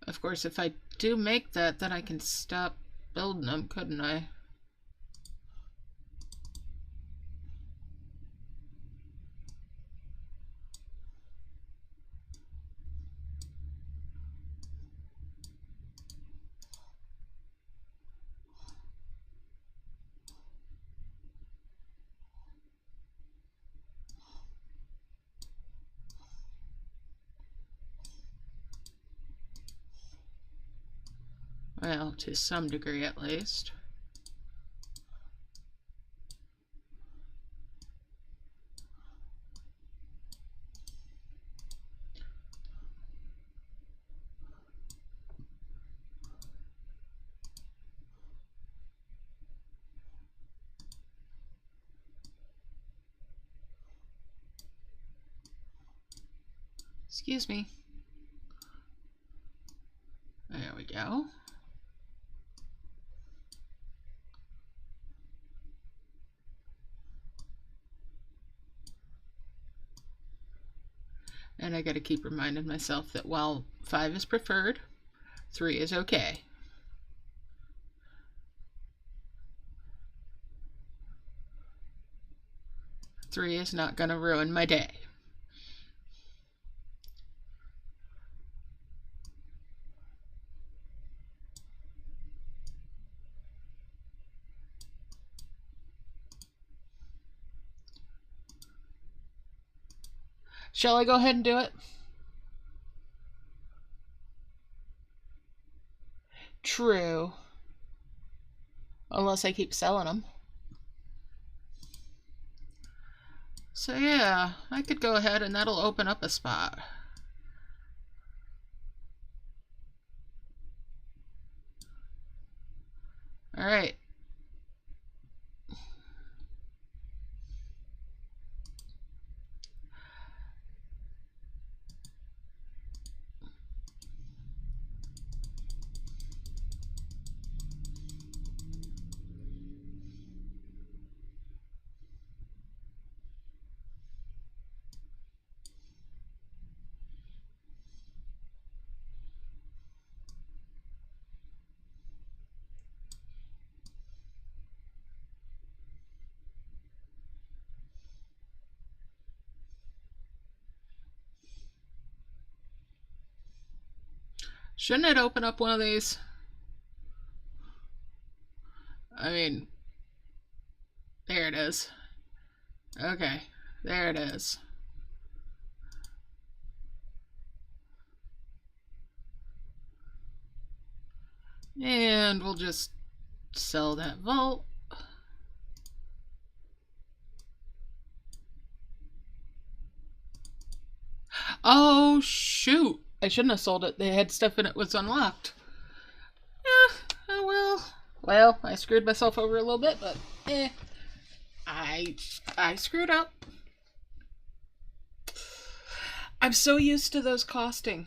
Of course, if I do make that, then I can stop building them, couldn't I? Well, to some degree at least. Excuse me. There we go. And I gotta keep reminding myself that while 5 is preferred, 3 is okay. Three is not gonna ruin my day. Shall I go ahead and do it? True. Unless I keep selling them. So yeah, I could go ahead and that'll open up a spot. All right. Shouldn't it open up one of these? I mean, there it is. Okay, there it is. And we'll just sell that vault. Oh, shoot. I shouldn't have sold it. They had stuff in it was unlocked. Oh well. Well, I screwed myself over a little bit, but I screwed up. I'm so used to those costing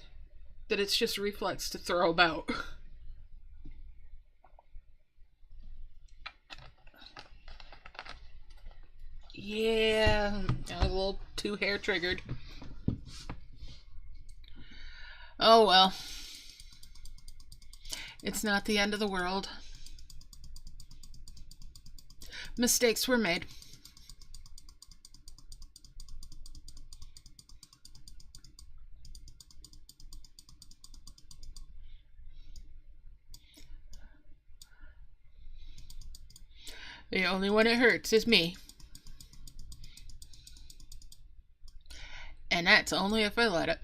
that it's just reflex to throw about. Yeah, I was a little too hair triggered. Oh well. It's not the end of the world. Mistakes were made. The only one it hurts is me. And that's only if I let it.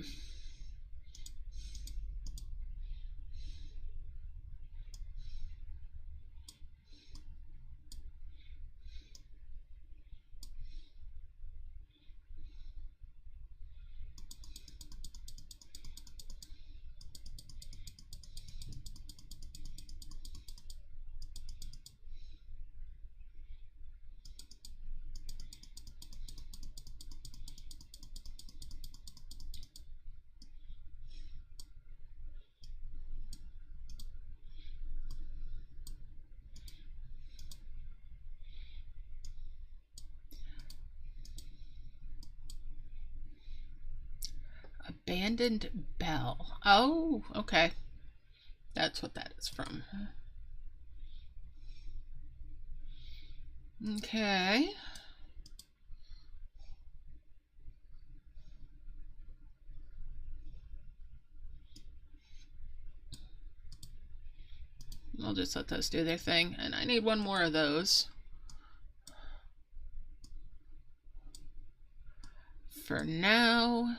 Abandoned bell. Oh, okay. That's what that is from. Okay. I'll just let those do their thing. And I need one more of those. For now,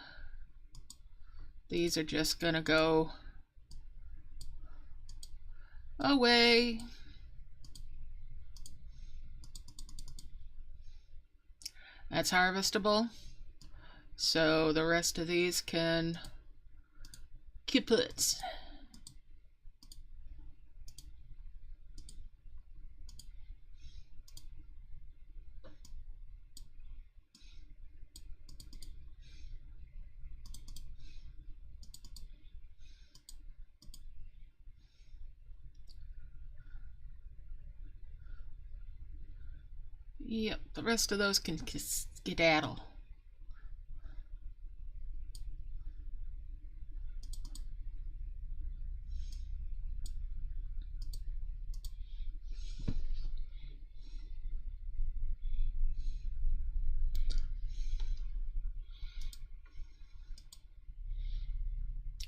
these are just gonna go away. That's harvestable. So the rest of these can kaput. Yep, the rest of those can skedaddle.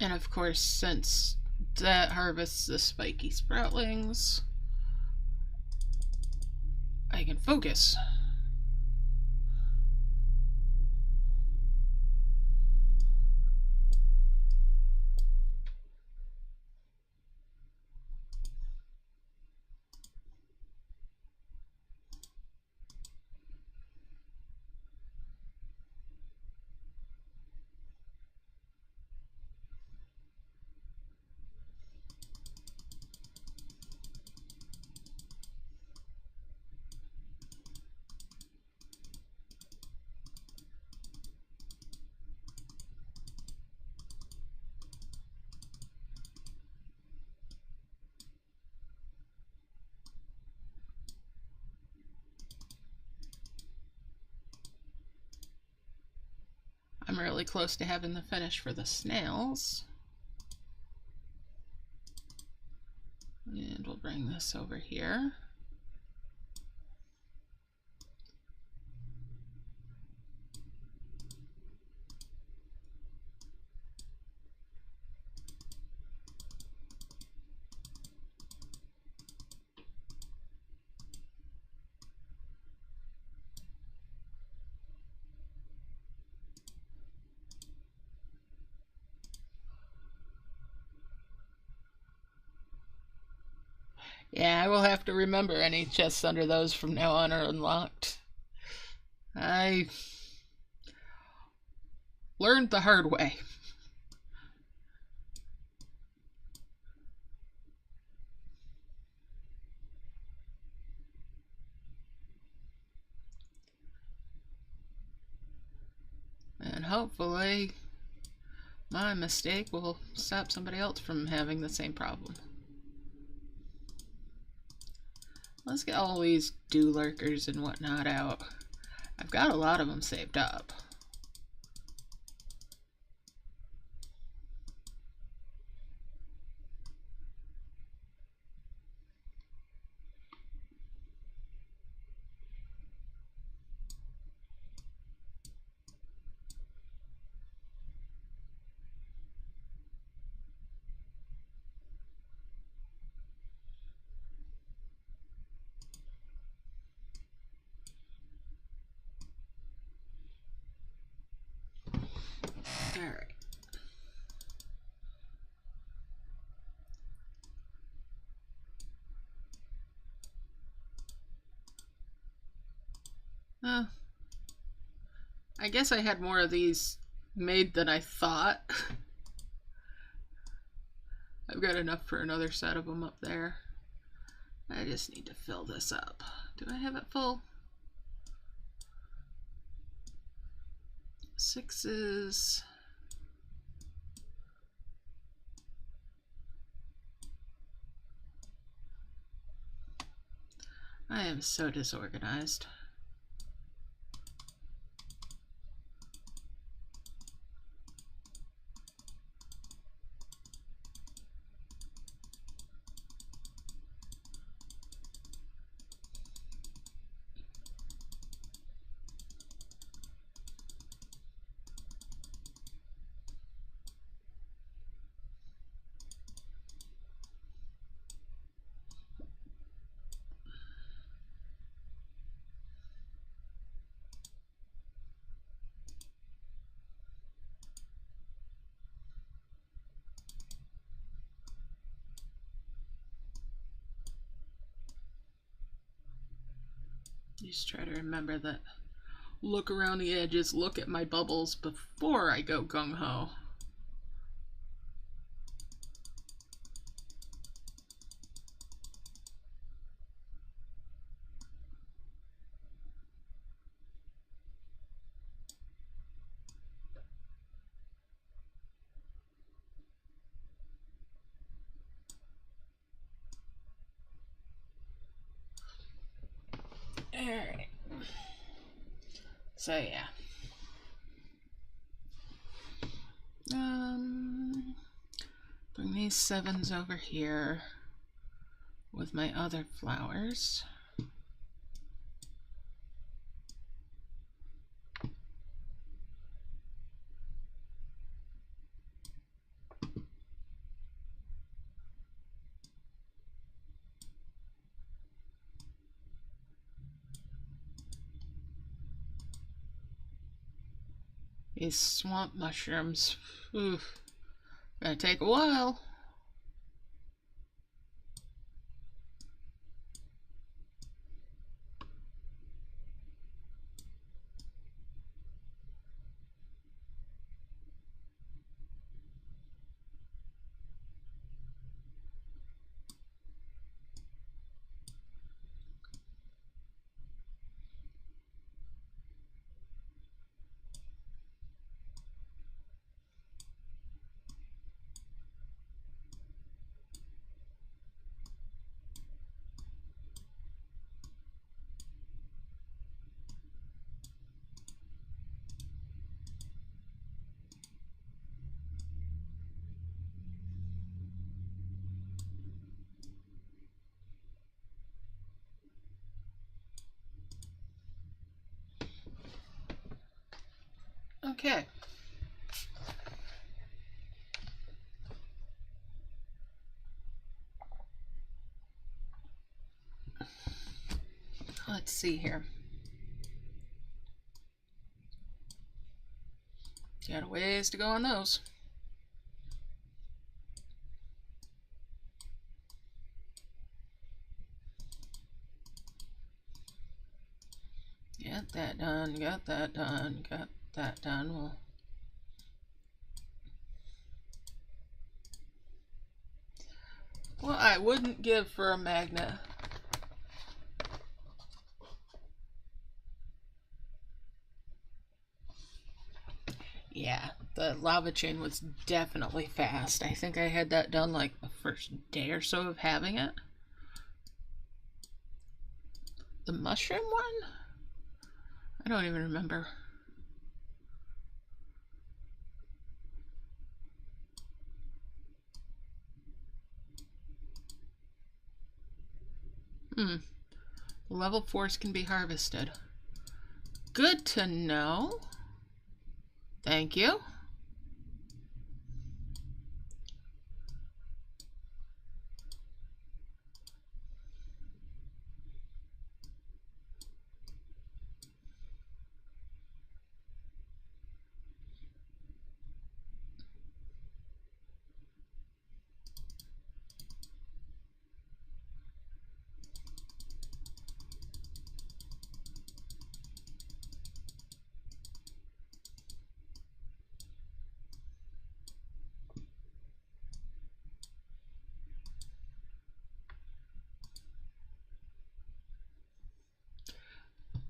And of course, since that harvests the spiky sproutlings, I can focus. I'm really close to having the finish for the snails. And we'll bring this over here. Yeah, I will have to remember any chests under those from now on are unlocked. I learned the hard way. And hopefully my mistake will stop somebody else from having the same problem. Let's get all these dew lurkers and whatnot out. I've got a lot of them saved up. Alright. I guess I had more of these made than I thought. I've got enough for another set of them up there. I just need to fill this up. Do I have it full? 6s. I am so disorganized. Just try to remember that. Look around the edges, look at my bubbles before I go gung-ho. Alright. So yeah. Bring these 7s over here with my other flowers. These swamp mushrooms, oof, gonna take a while. Okay. Let's see here. Got a ways to go on those. Got that done, got that done, got that done. Well, I wouldn't give for a magnet. Yeah, the lava chain was definitely fast. I think I had that done like the first day or so of having it. The mushroom one? I don't even remember. Level 4s can be harvested. Good to know. Thank you.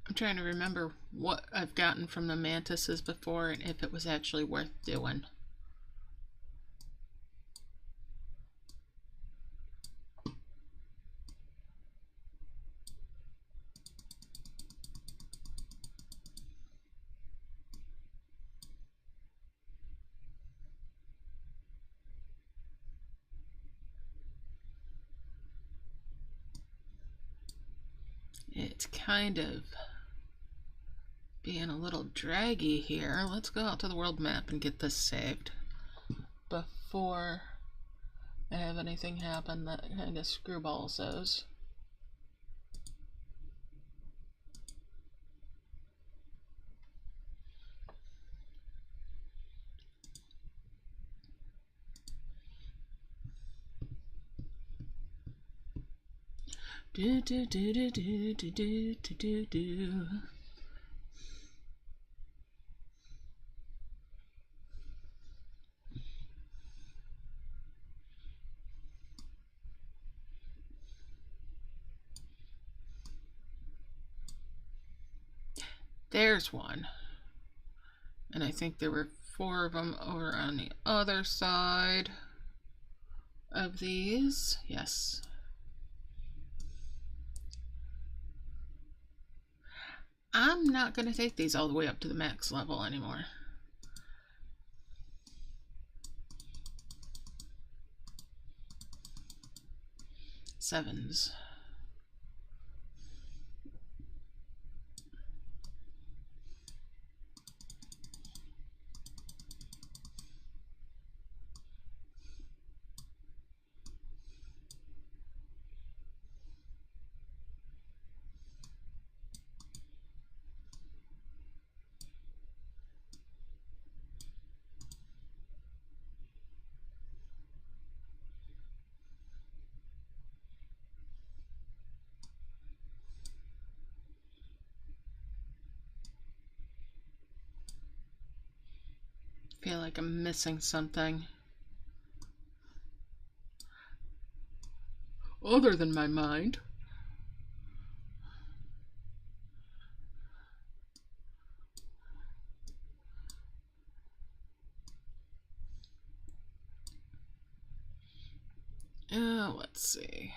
I'm trying to remember what I've gotten from the mantises before and if it was actually worth doing. It's kind of being a little draggy here. Let's go out to the world map and get this saved before I have anything happen that kind of screwballs those. Do do do do do do do do do. There's one. And I think there were 4 of them over on the other side of these. Yes. I'm not going to take these all the way up to the max level anymore. Sevens. Feel like I'm missing something. Other than my mind. Let's see.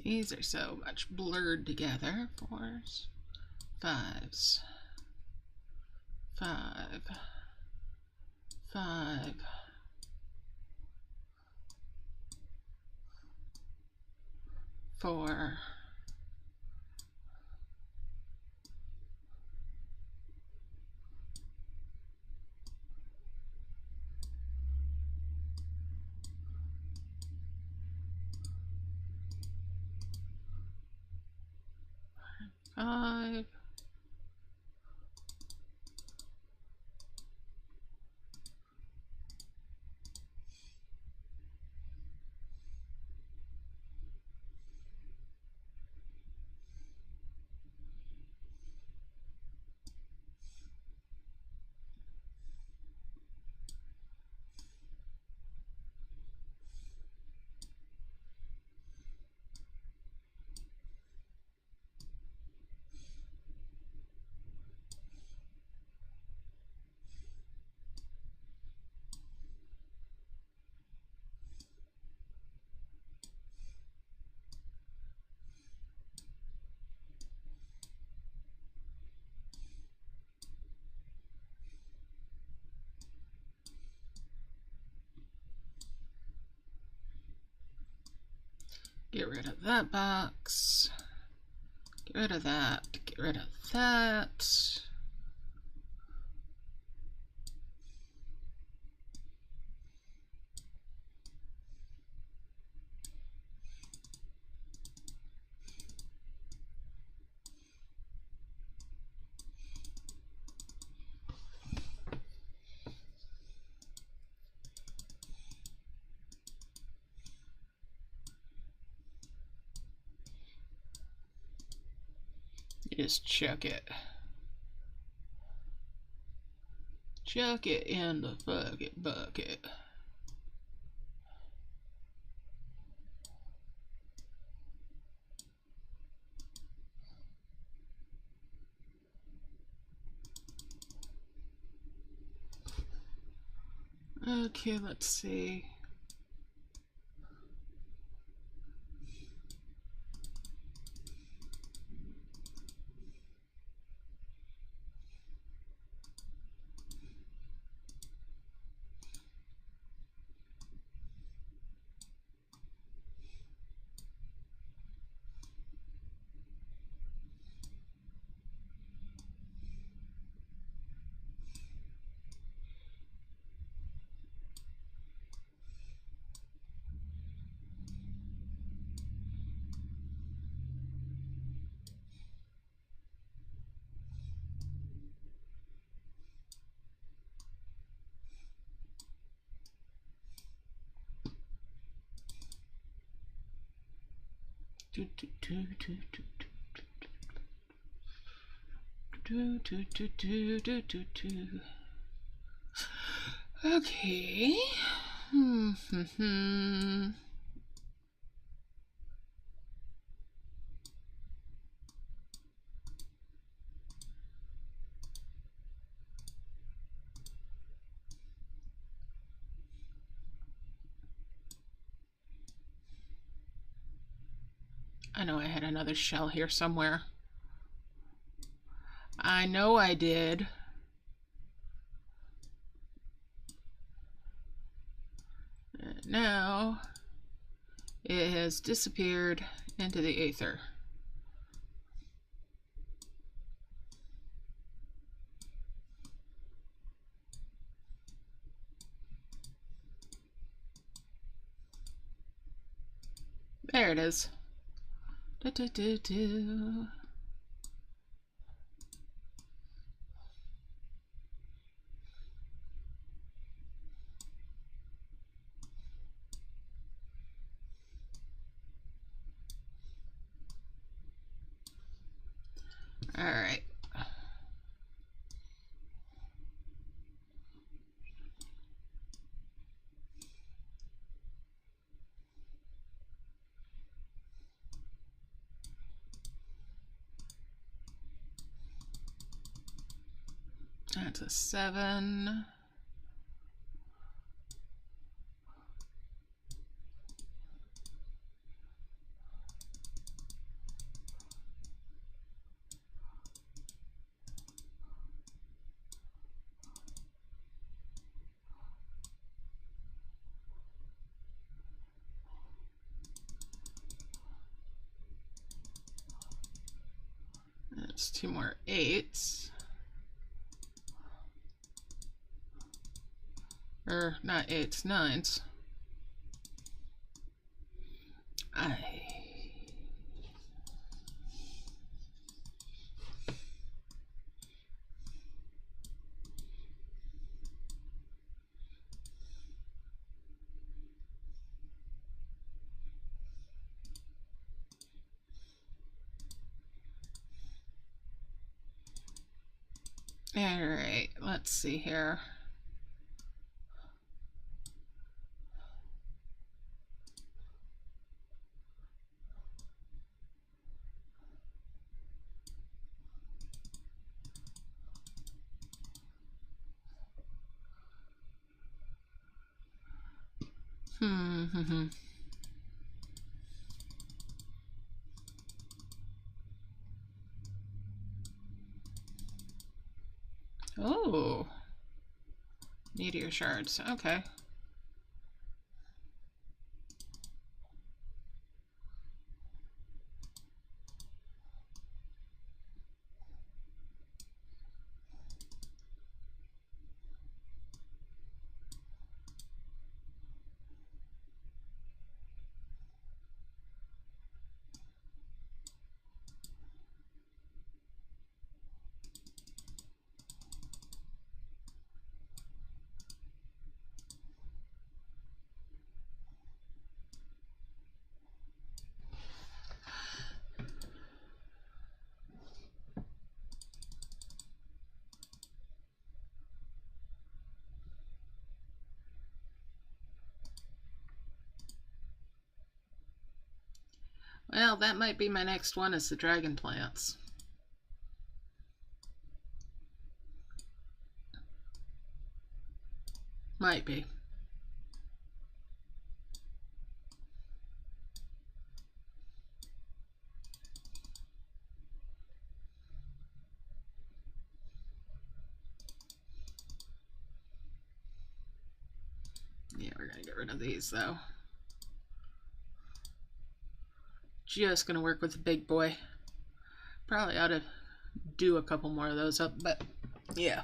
These are so much blurred together. 4s, 5s, 5, 5. 4. 5. Get rid of that box. Get rid of that. Get rid of that. Just chuck it. Chuck it in the bucket bucket. Okay, let's see. Okay. I know I had another shell here somewhere. I know I did. And now it has disappeared into the aether. There it is. All right. That's a 7. That's 2 more 8s. Or not 8s, 9s. Alright, let's see here. Oh, meteor shards. Okay. Well, that might be my next one, is the dragon plants. Might be. Yeah, we're gonna get rid of these though. Just gonna work with the big boy. Probably ought to do a couple more of those up, but yeah.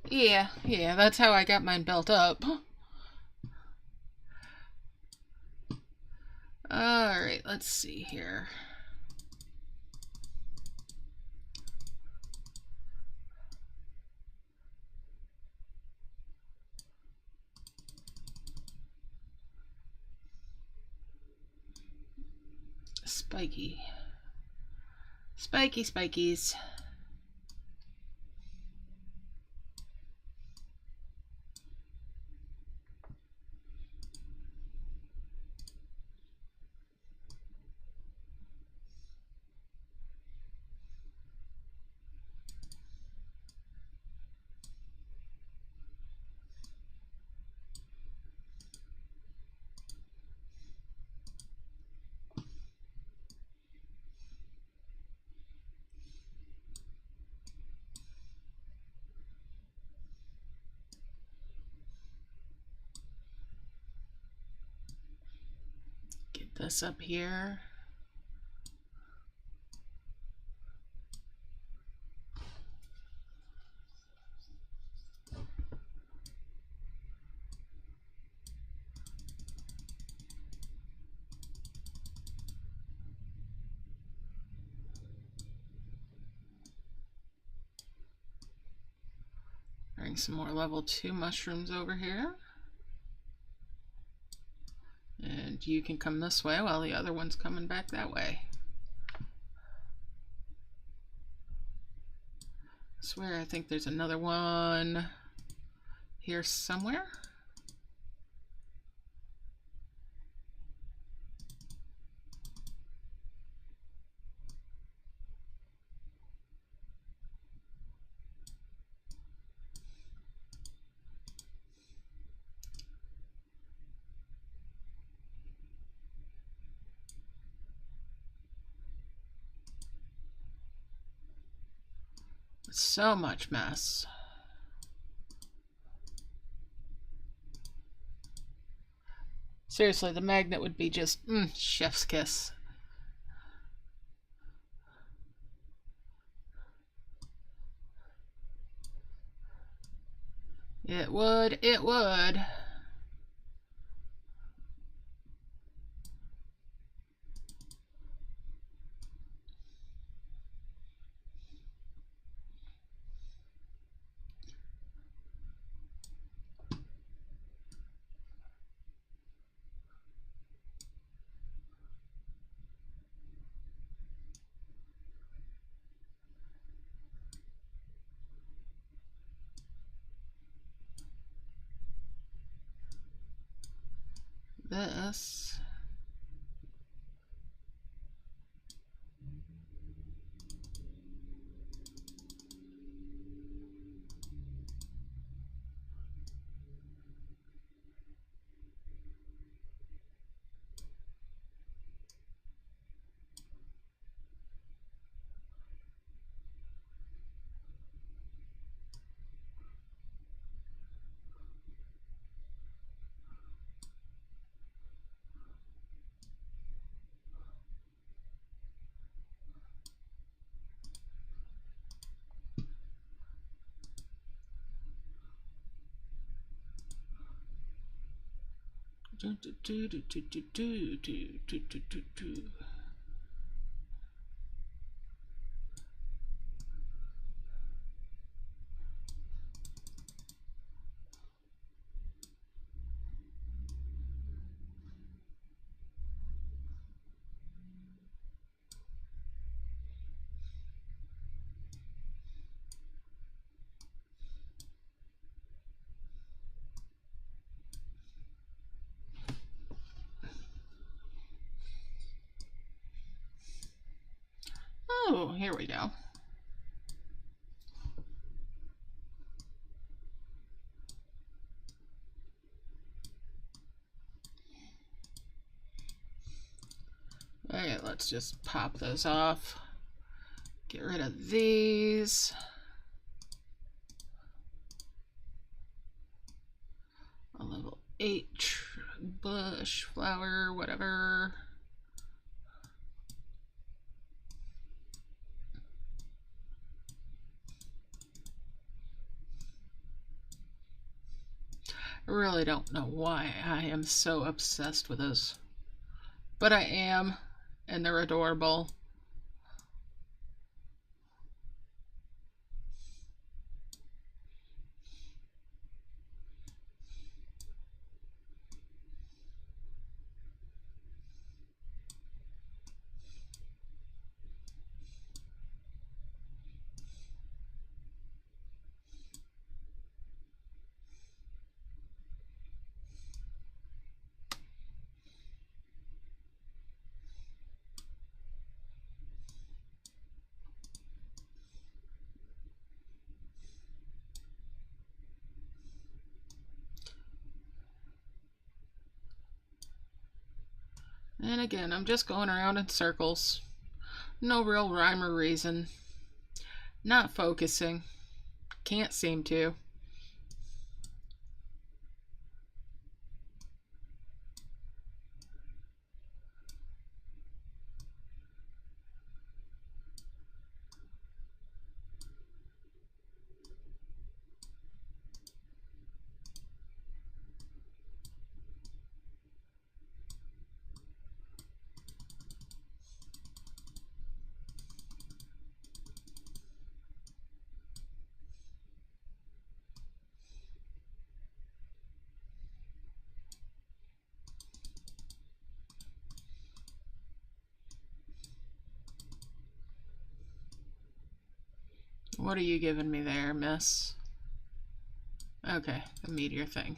Yeah, that's how I got mine built up. Alright, let's see here. Spiky. Spiky spikies. Get this up here. Bring some more level 2 mushrooms over here. And you can come this way while the other one's coming back that way. I swear I think there's another one here somewhere. So much mess. Seriously, the magnet would be just chef's kiss. It would, it would. This. Oh, here we go. Okay, let's just pop those off. Get rid of these. A level 8 bush, flower, whatever. I really don't know why I am so obsessed with those, but I am, and they're adorable. And again, I'm just going around in circles. No real rhyme or reason. Not focusing. Can't seem to. What are you giving me there, miss? Okay, the meteor thing.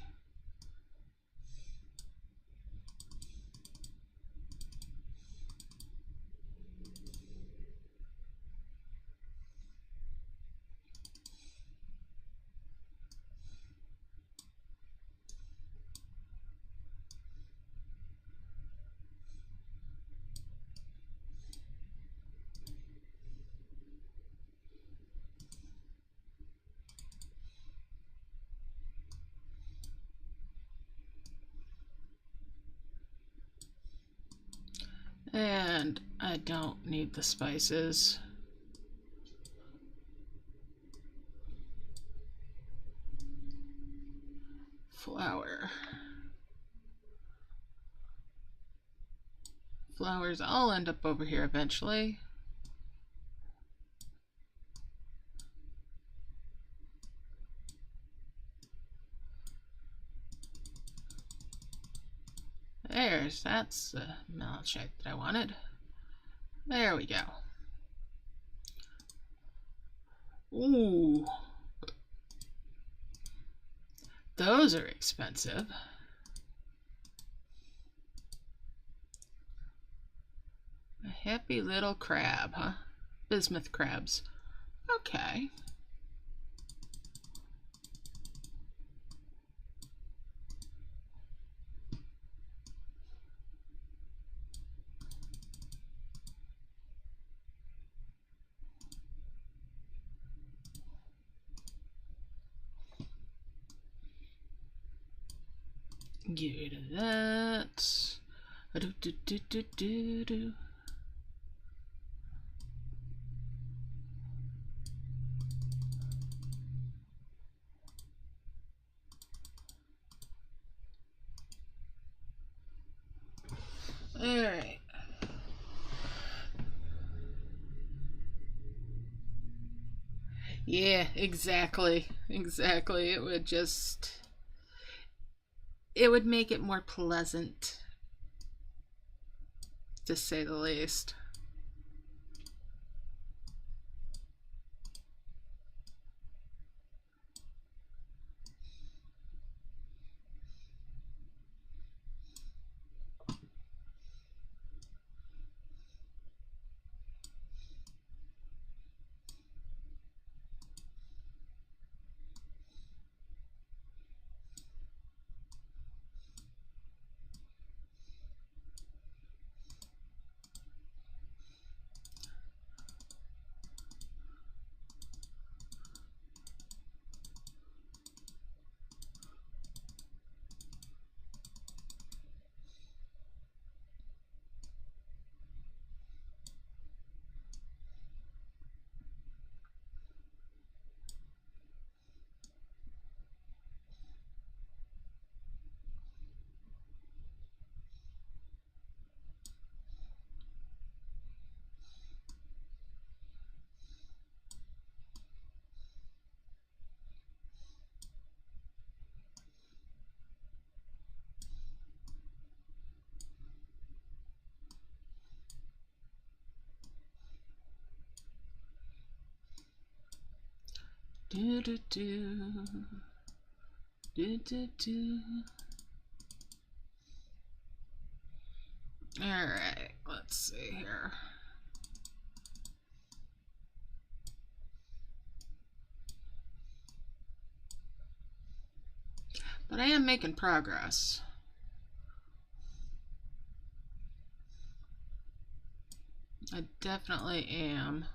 And I don't need the spices. Flour. Flowers all end up over here eventually. That's the malachite that I wanted. There we go. Ooh. Those are expensive. A happy little crab, huh? Bismuth crabs. Okay. Get rid of that. Alright. Yeah, exactly. Exactly. It would make it more pleasant, to say the least. Do do do. Do do do. Alright, let's see here. But I am making progress. I definitely am.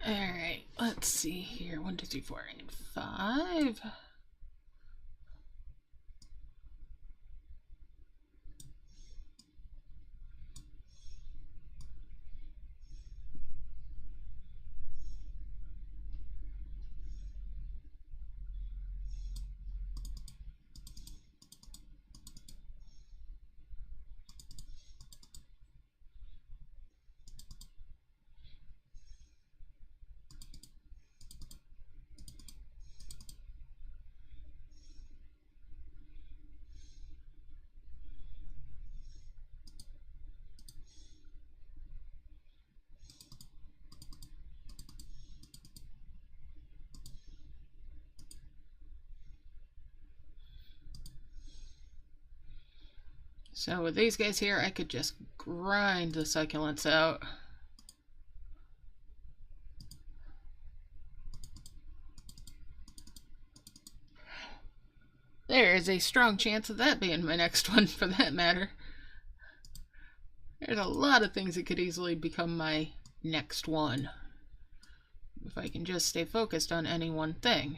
Alright, let's see here. 1, 2, 3, 4, and 5. So with these guys here, I could just grind the succulents out. There is a strong chance of that being my next one, for that matter. There's a lot of things that could easily become my next one, if I can just stay focused on any one thing.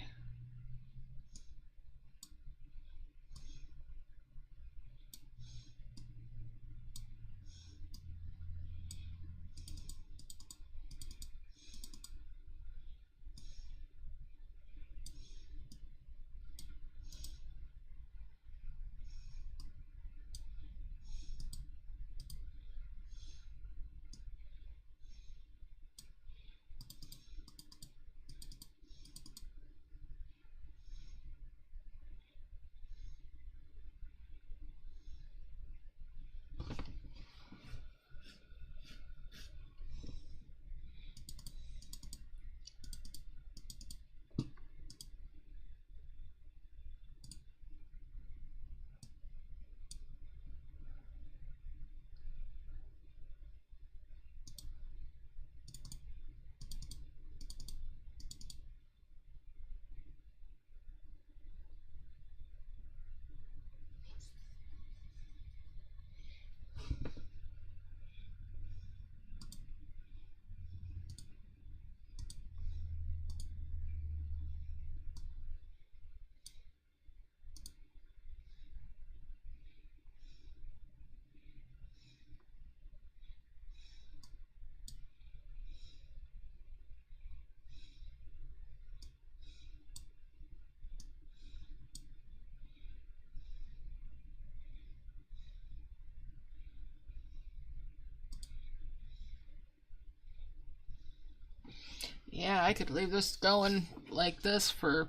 Yeah, I could leave this going like this for a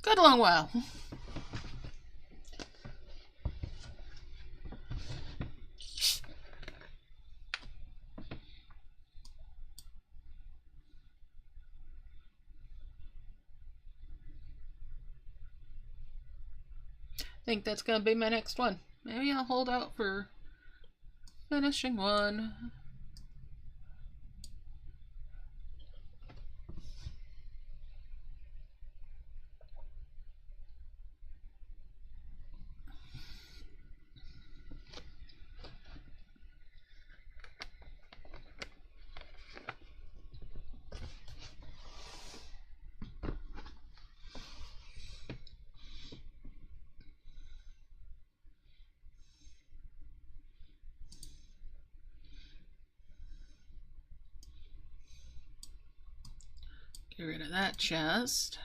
good long while. I think that's gonna be my next one. Maybe I'll hold out for finishing one. Get rid of that chest.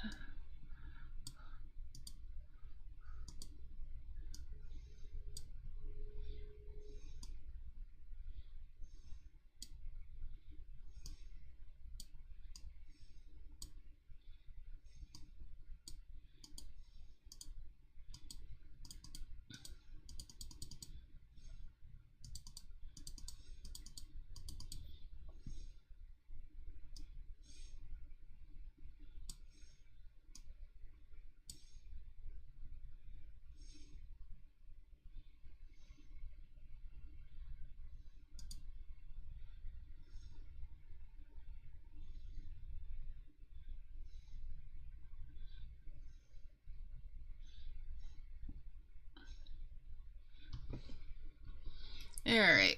Alright.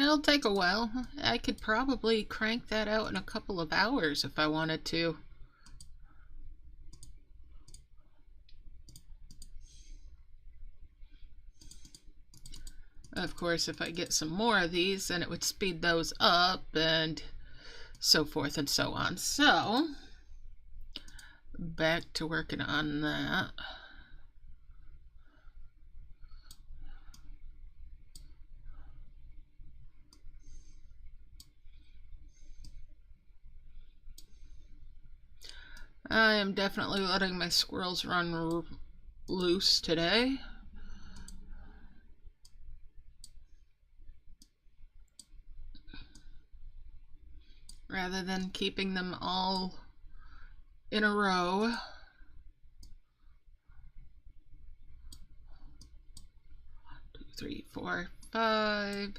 It'll take a while. I could probably crank that out in a couple of hours if I wanted to. Of course, if I get some more of these, then it would speed those up and so forth and so on. So, back to working on that. I am definitely letting my squirrels run loose today. Rather than keeping them all in a row. 2, 3, 4, 5.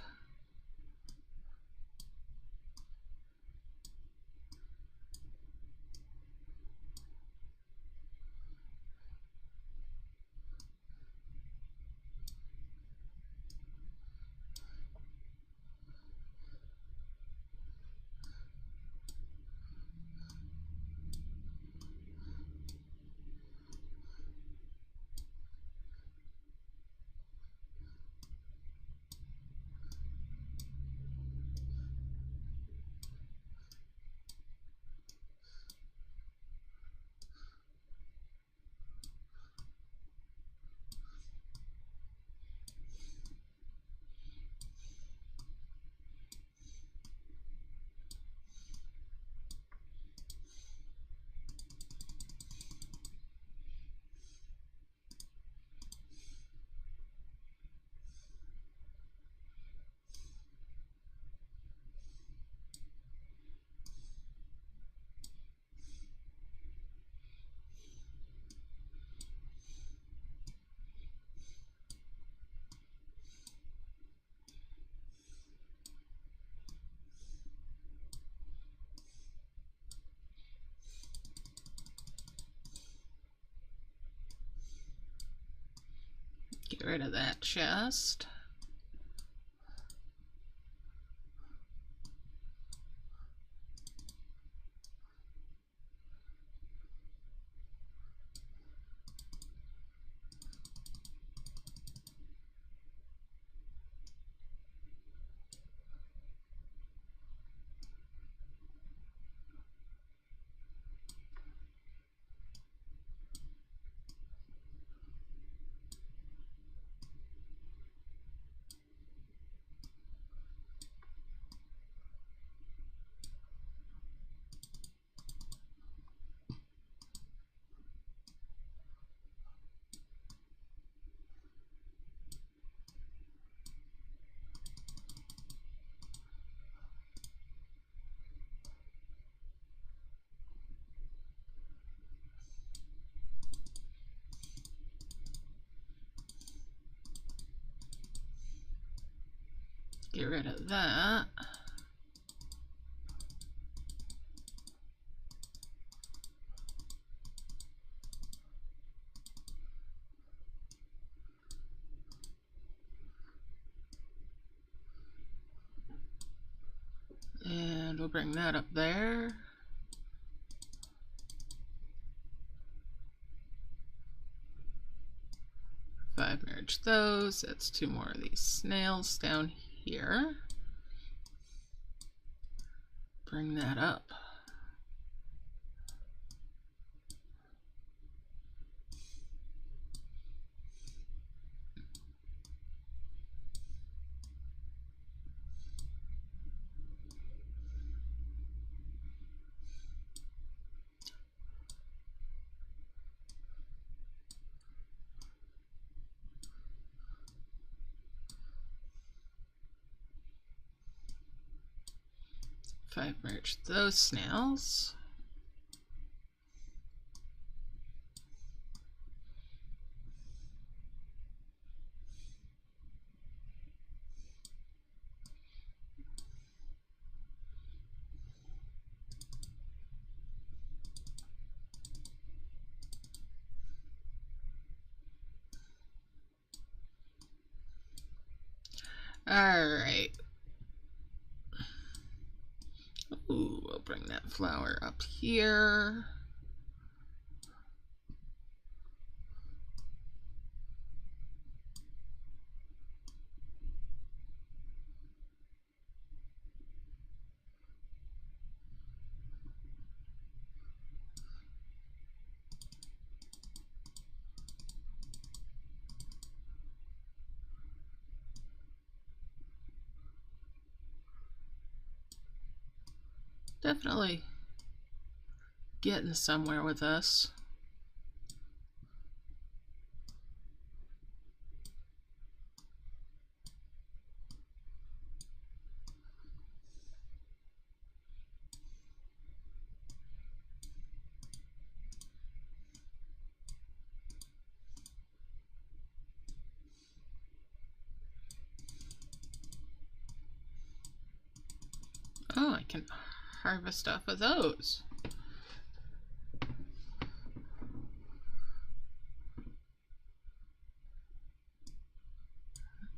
Get rid of that chest. Get rid of that. And we'll bring that up there. Five, merge those. That's 2 more of these snails down here. Bring that up. Five, merge those snails. All right. bring that flower up here. Definitely getting somewhere with this. Oh, I can harvest off of those.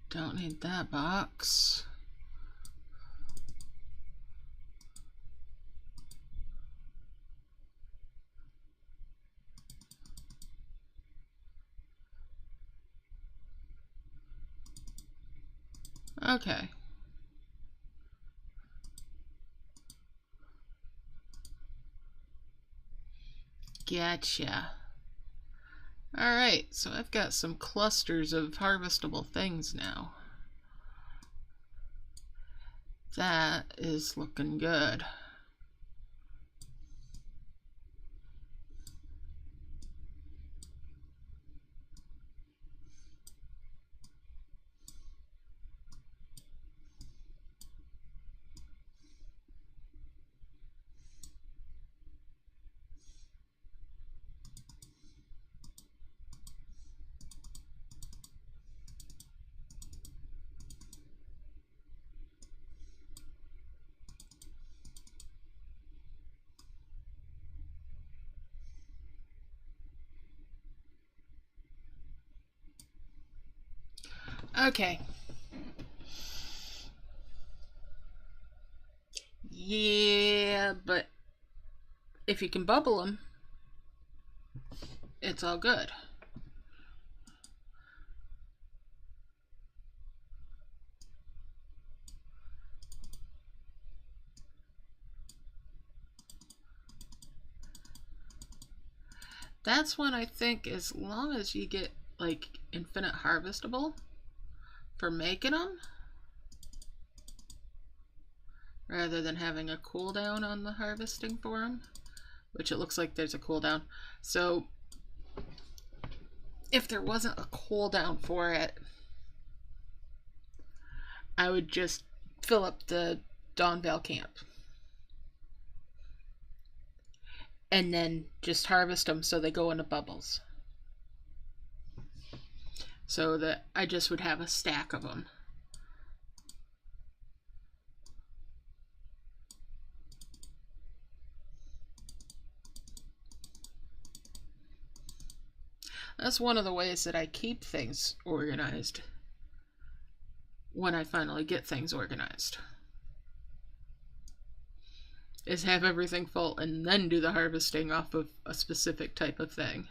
Don't need that box. Okay. Gotcha. Alright, so I've got some clusters of harvestable things now. That is looking good. Okay. Yeah, but if you can bubble them, it's all good. That's when I think as long as you get like infinite harvestable for making them, rather than having a cooldown on the harvesting for them, which it looks like there's a cooldown. So if there wasn't a cooldown for it, I would just fill up the Dawnvale camp and then just harvest them so they go into bubbles, so that I just would have a stack of them. That's one of the ways that I keep things organized when I finally get things organized, is have everything full and then do the harvesting off of a specific type of thing.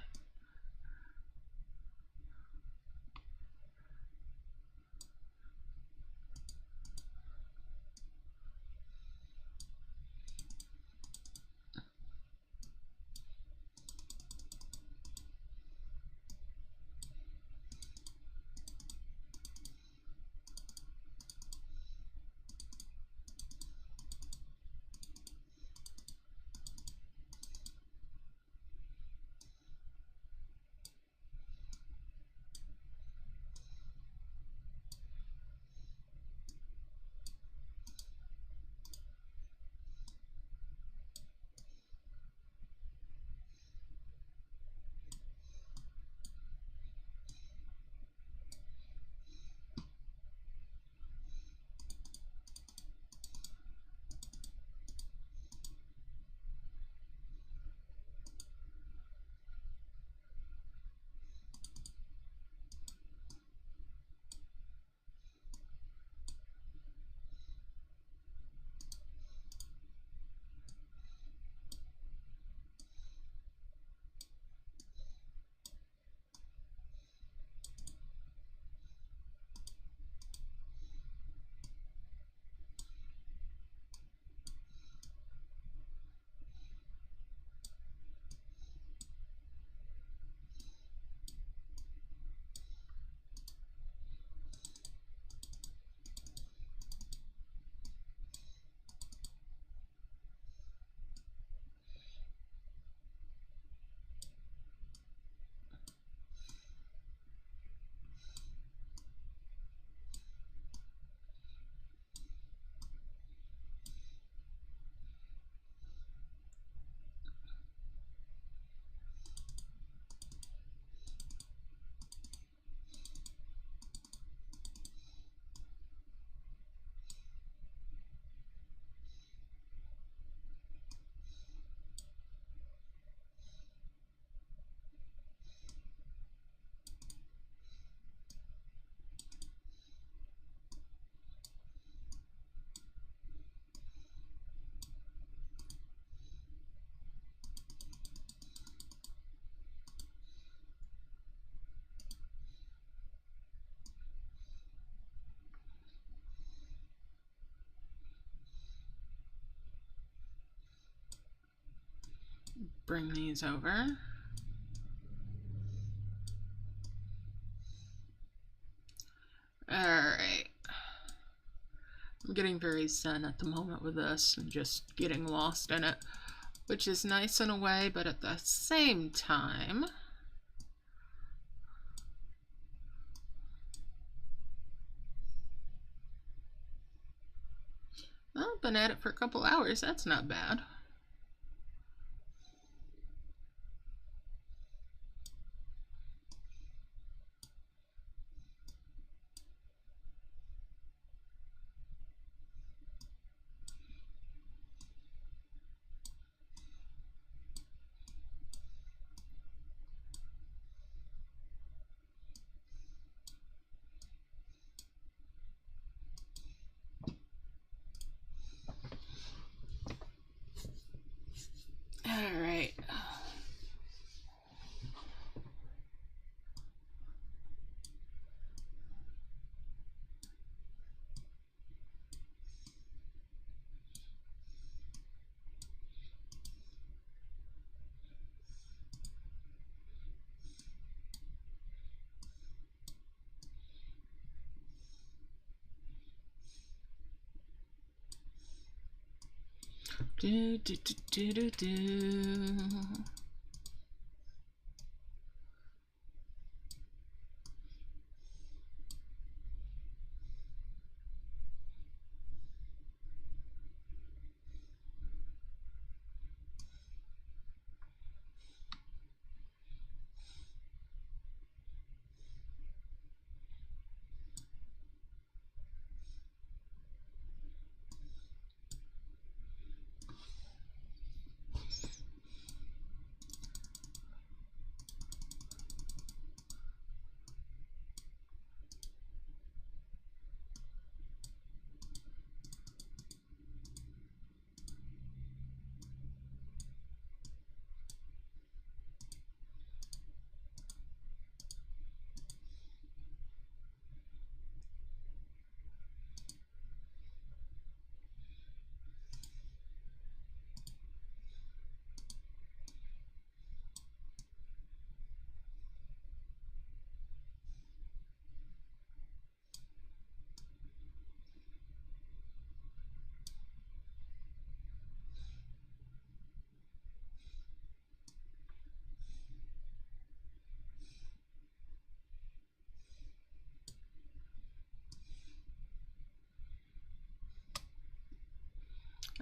bring these over. Alright. I'm getting very zen at the moment with this and just getting lost in it, which is nice in a way, but at the same time, well, I've been at it for a couple hours. That's not bad. All right. Do, do, do, do, do, do.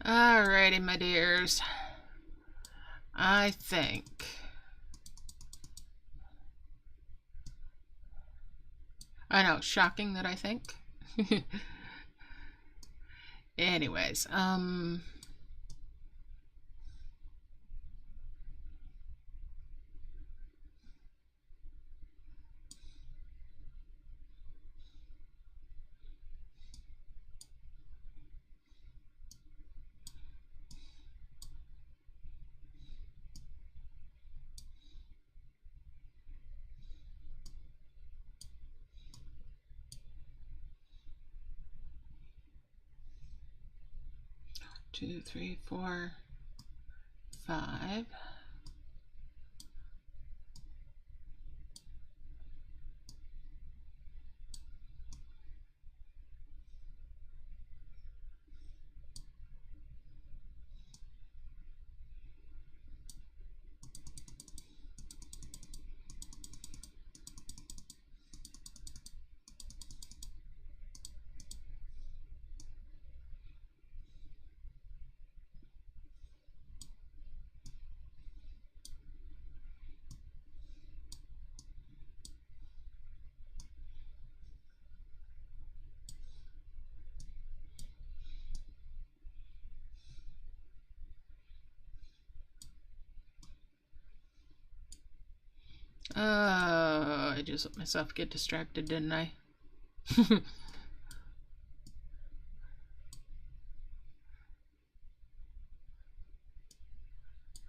Alrighty, my dears. I think I know, shocking that I think. Anyways, 2, 3, 4, 5. I just let myself get distracted, didn't I?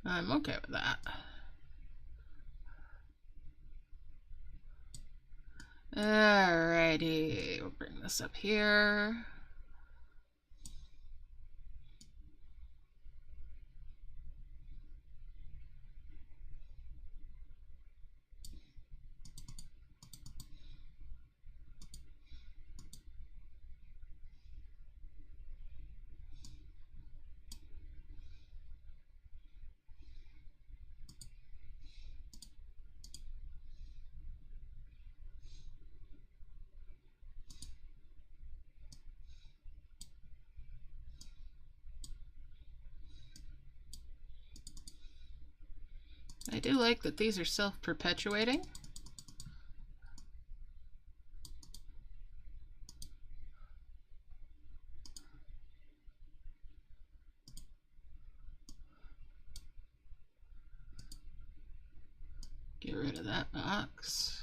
I'm okay with that. Alrighty, we'll bring this up here. I do like that these are self-perpetuating. Get rid of that box.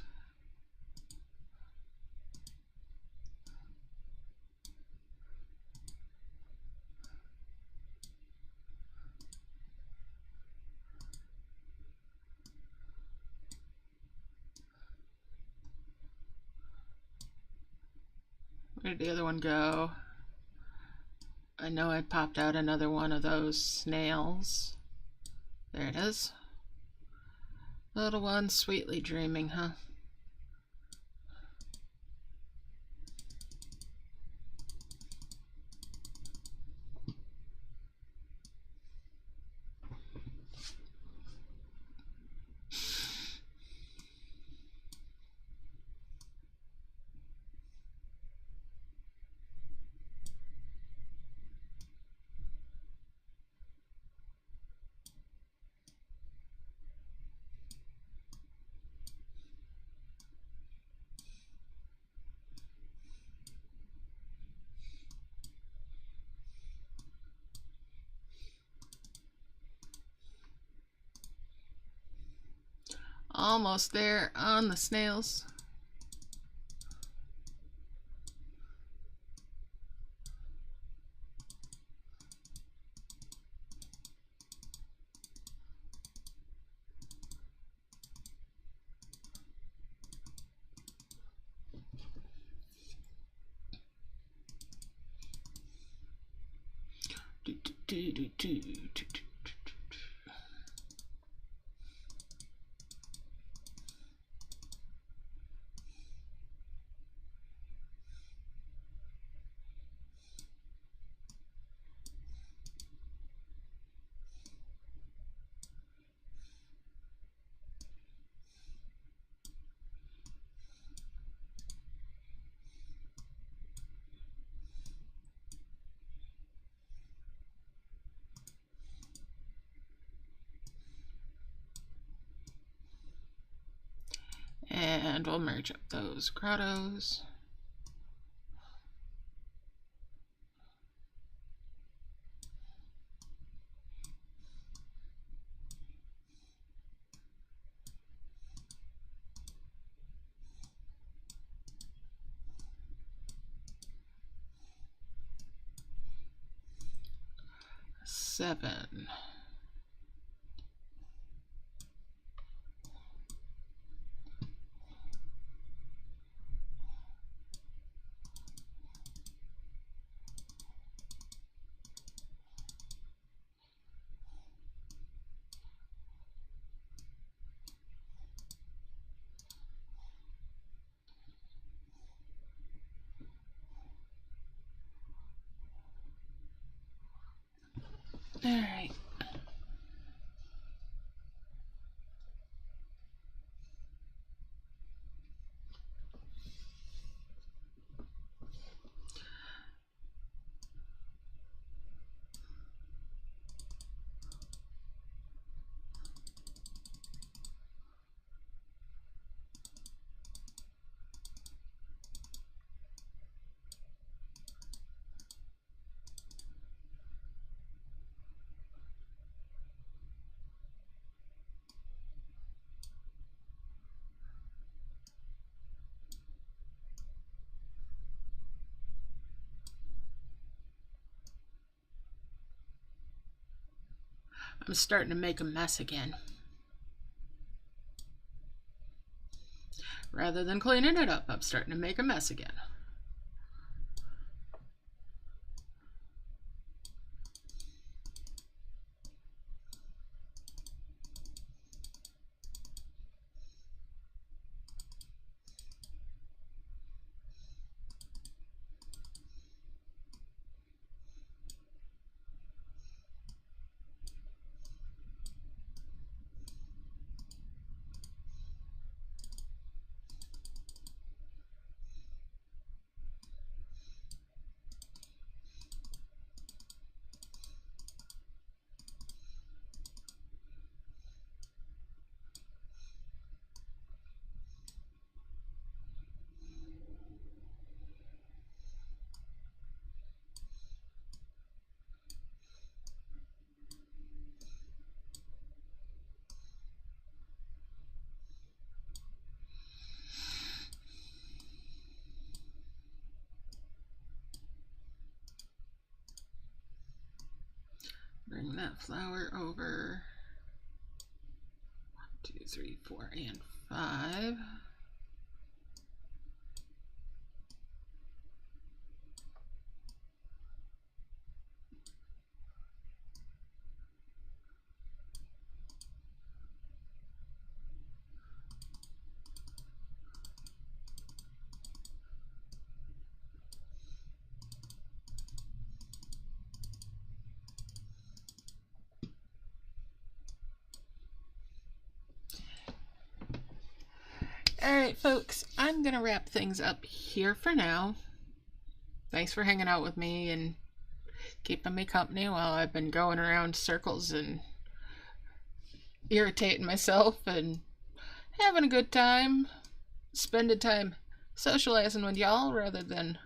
Where did the other one go? I know I popped out another one of those snails. There it is. Little one sweetly dreaming, huh? Almost there on the snails. And we'll merge up those grottos. Seven. All right. I'm starting to make a mess again. Rather than cleaning it up, I'm starting to make a mess again. Bring that flower over. 1, 2, 3, 4, and 5. Alright folks, I'm going to wrap things up here for now. Thanks for hanging out with me and keeping me company while I've been going around circles and irritating myself and having a good time, spending time socializing with y'all rather than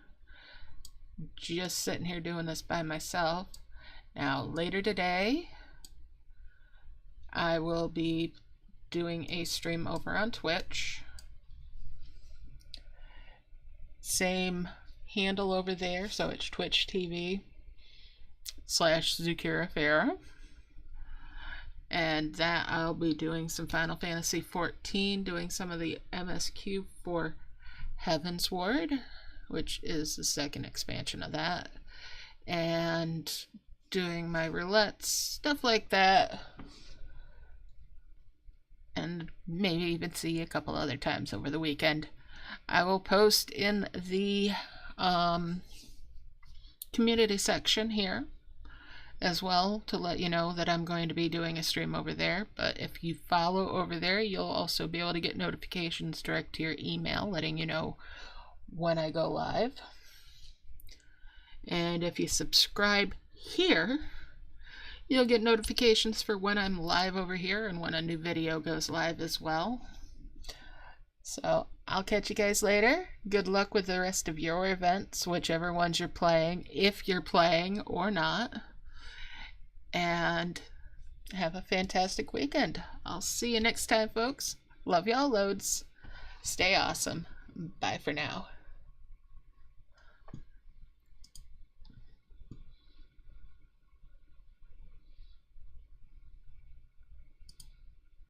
just sitting here doing this by myself. Now later today I will be doing a stream over on Twitch. Same handle over there, so it's Twitch TV /Zukira Phaera. And that I'll be doing some Final Fantasy XIV, doing some of the MSQ for Heavensward, which is the second expansion of that, and doing my roulettes, stuff like that. And maybe even see you a couple other times over the weekend. I will post in the community section here as well to let you know that I'm going to be doing a stream over there. But if you follow over there, you'll also be able to get notifications direct to your email letting you know when I go live. And if you subscribe here, you'll get notifications for when I'm live over here and when a new video goes live as well. So I'll catch you guys later. Good luck with the rest of your events, whichever ones you're playing, if you're playing or not. And have a fantastic weekend. I'll see you next time, folks. Love y'all loads. Stay awesome. Bye for now.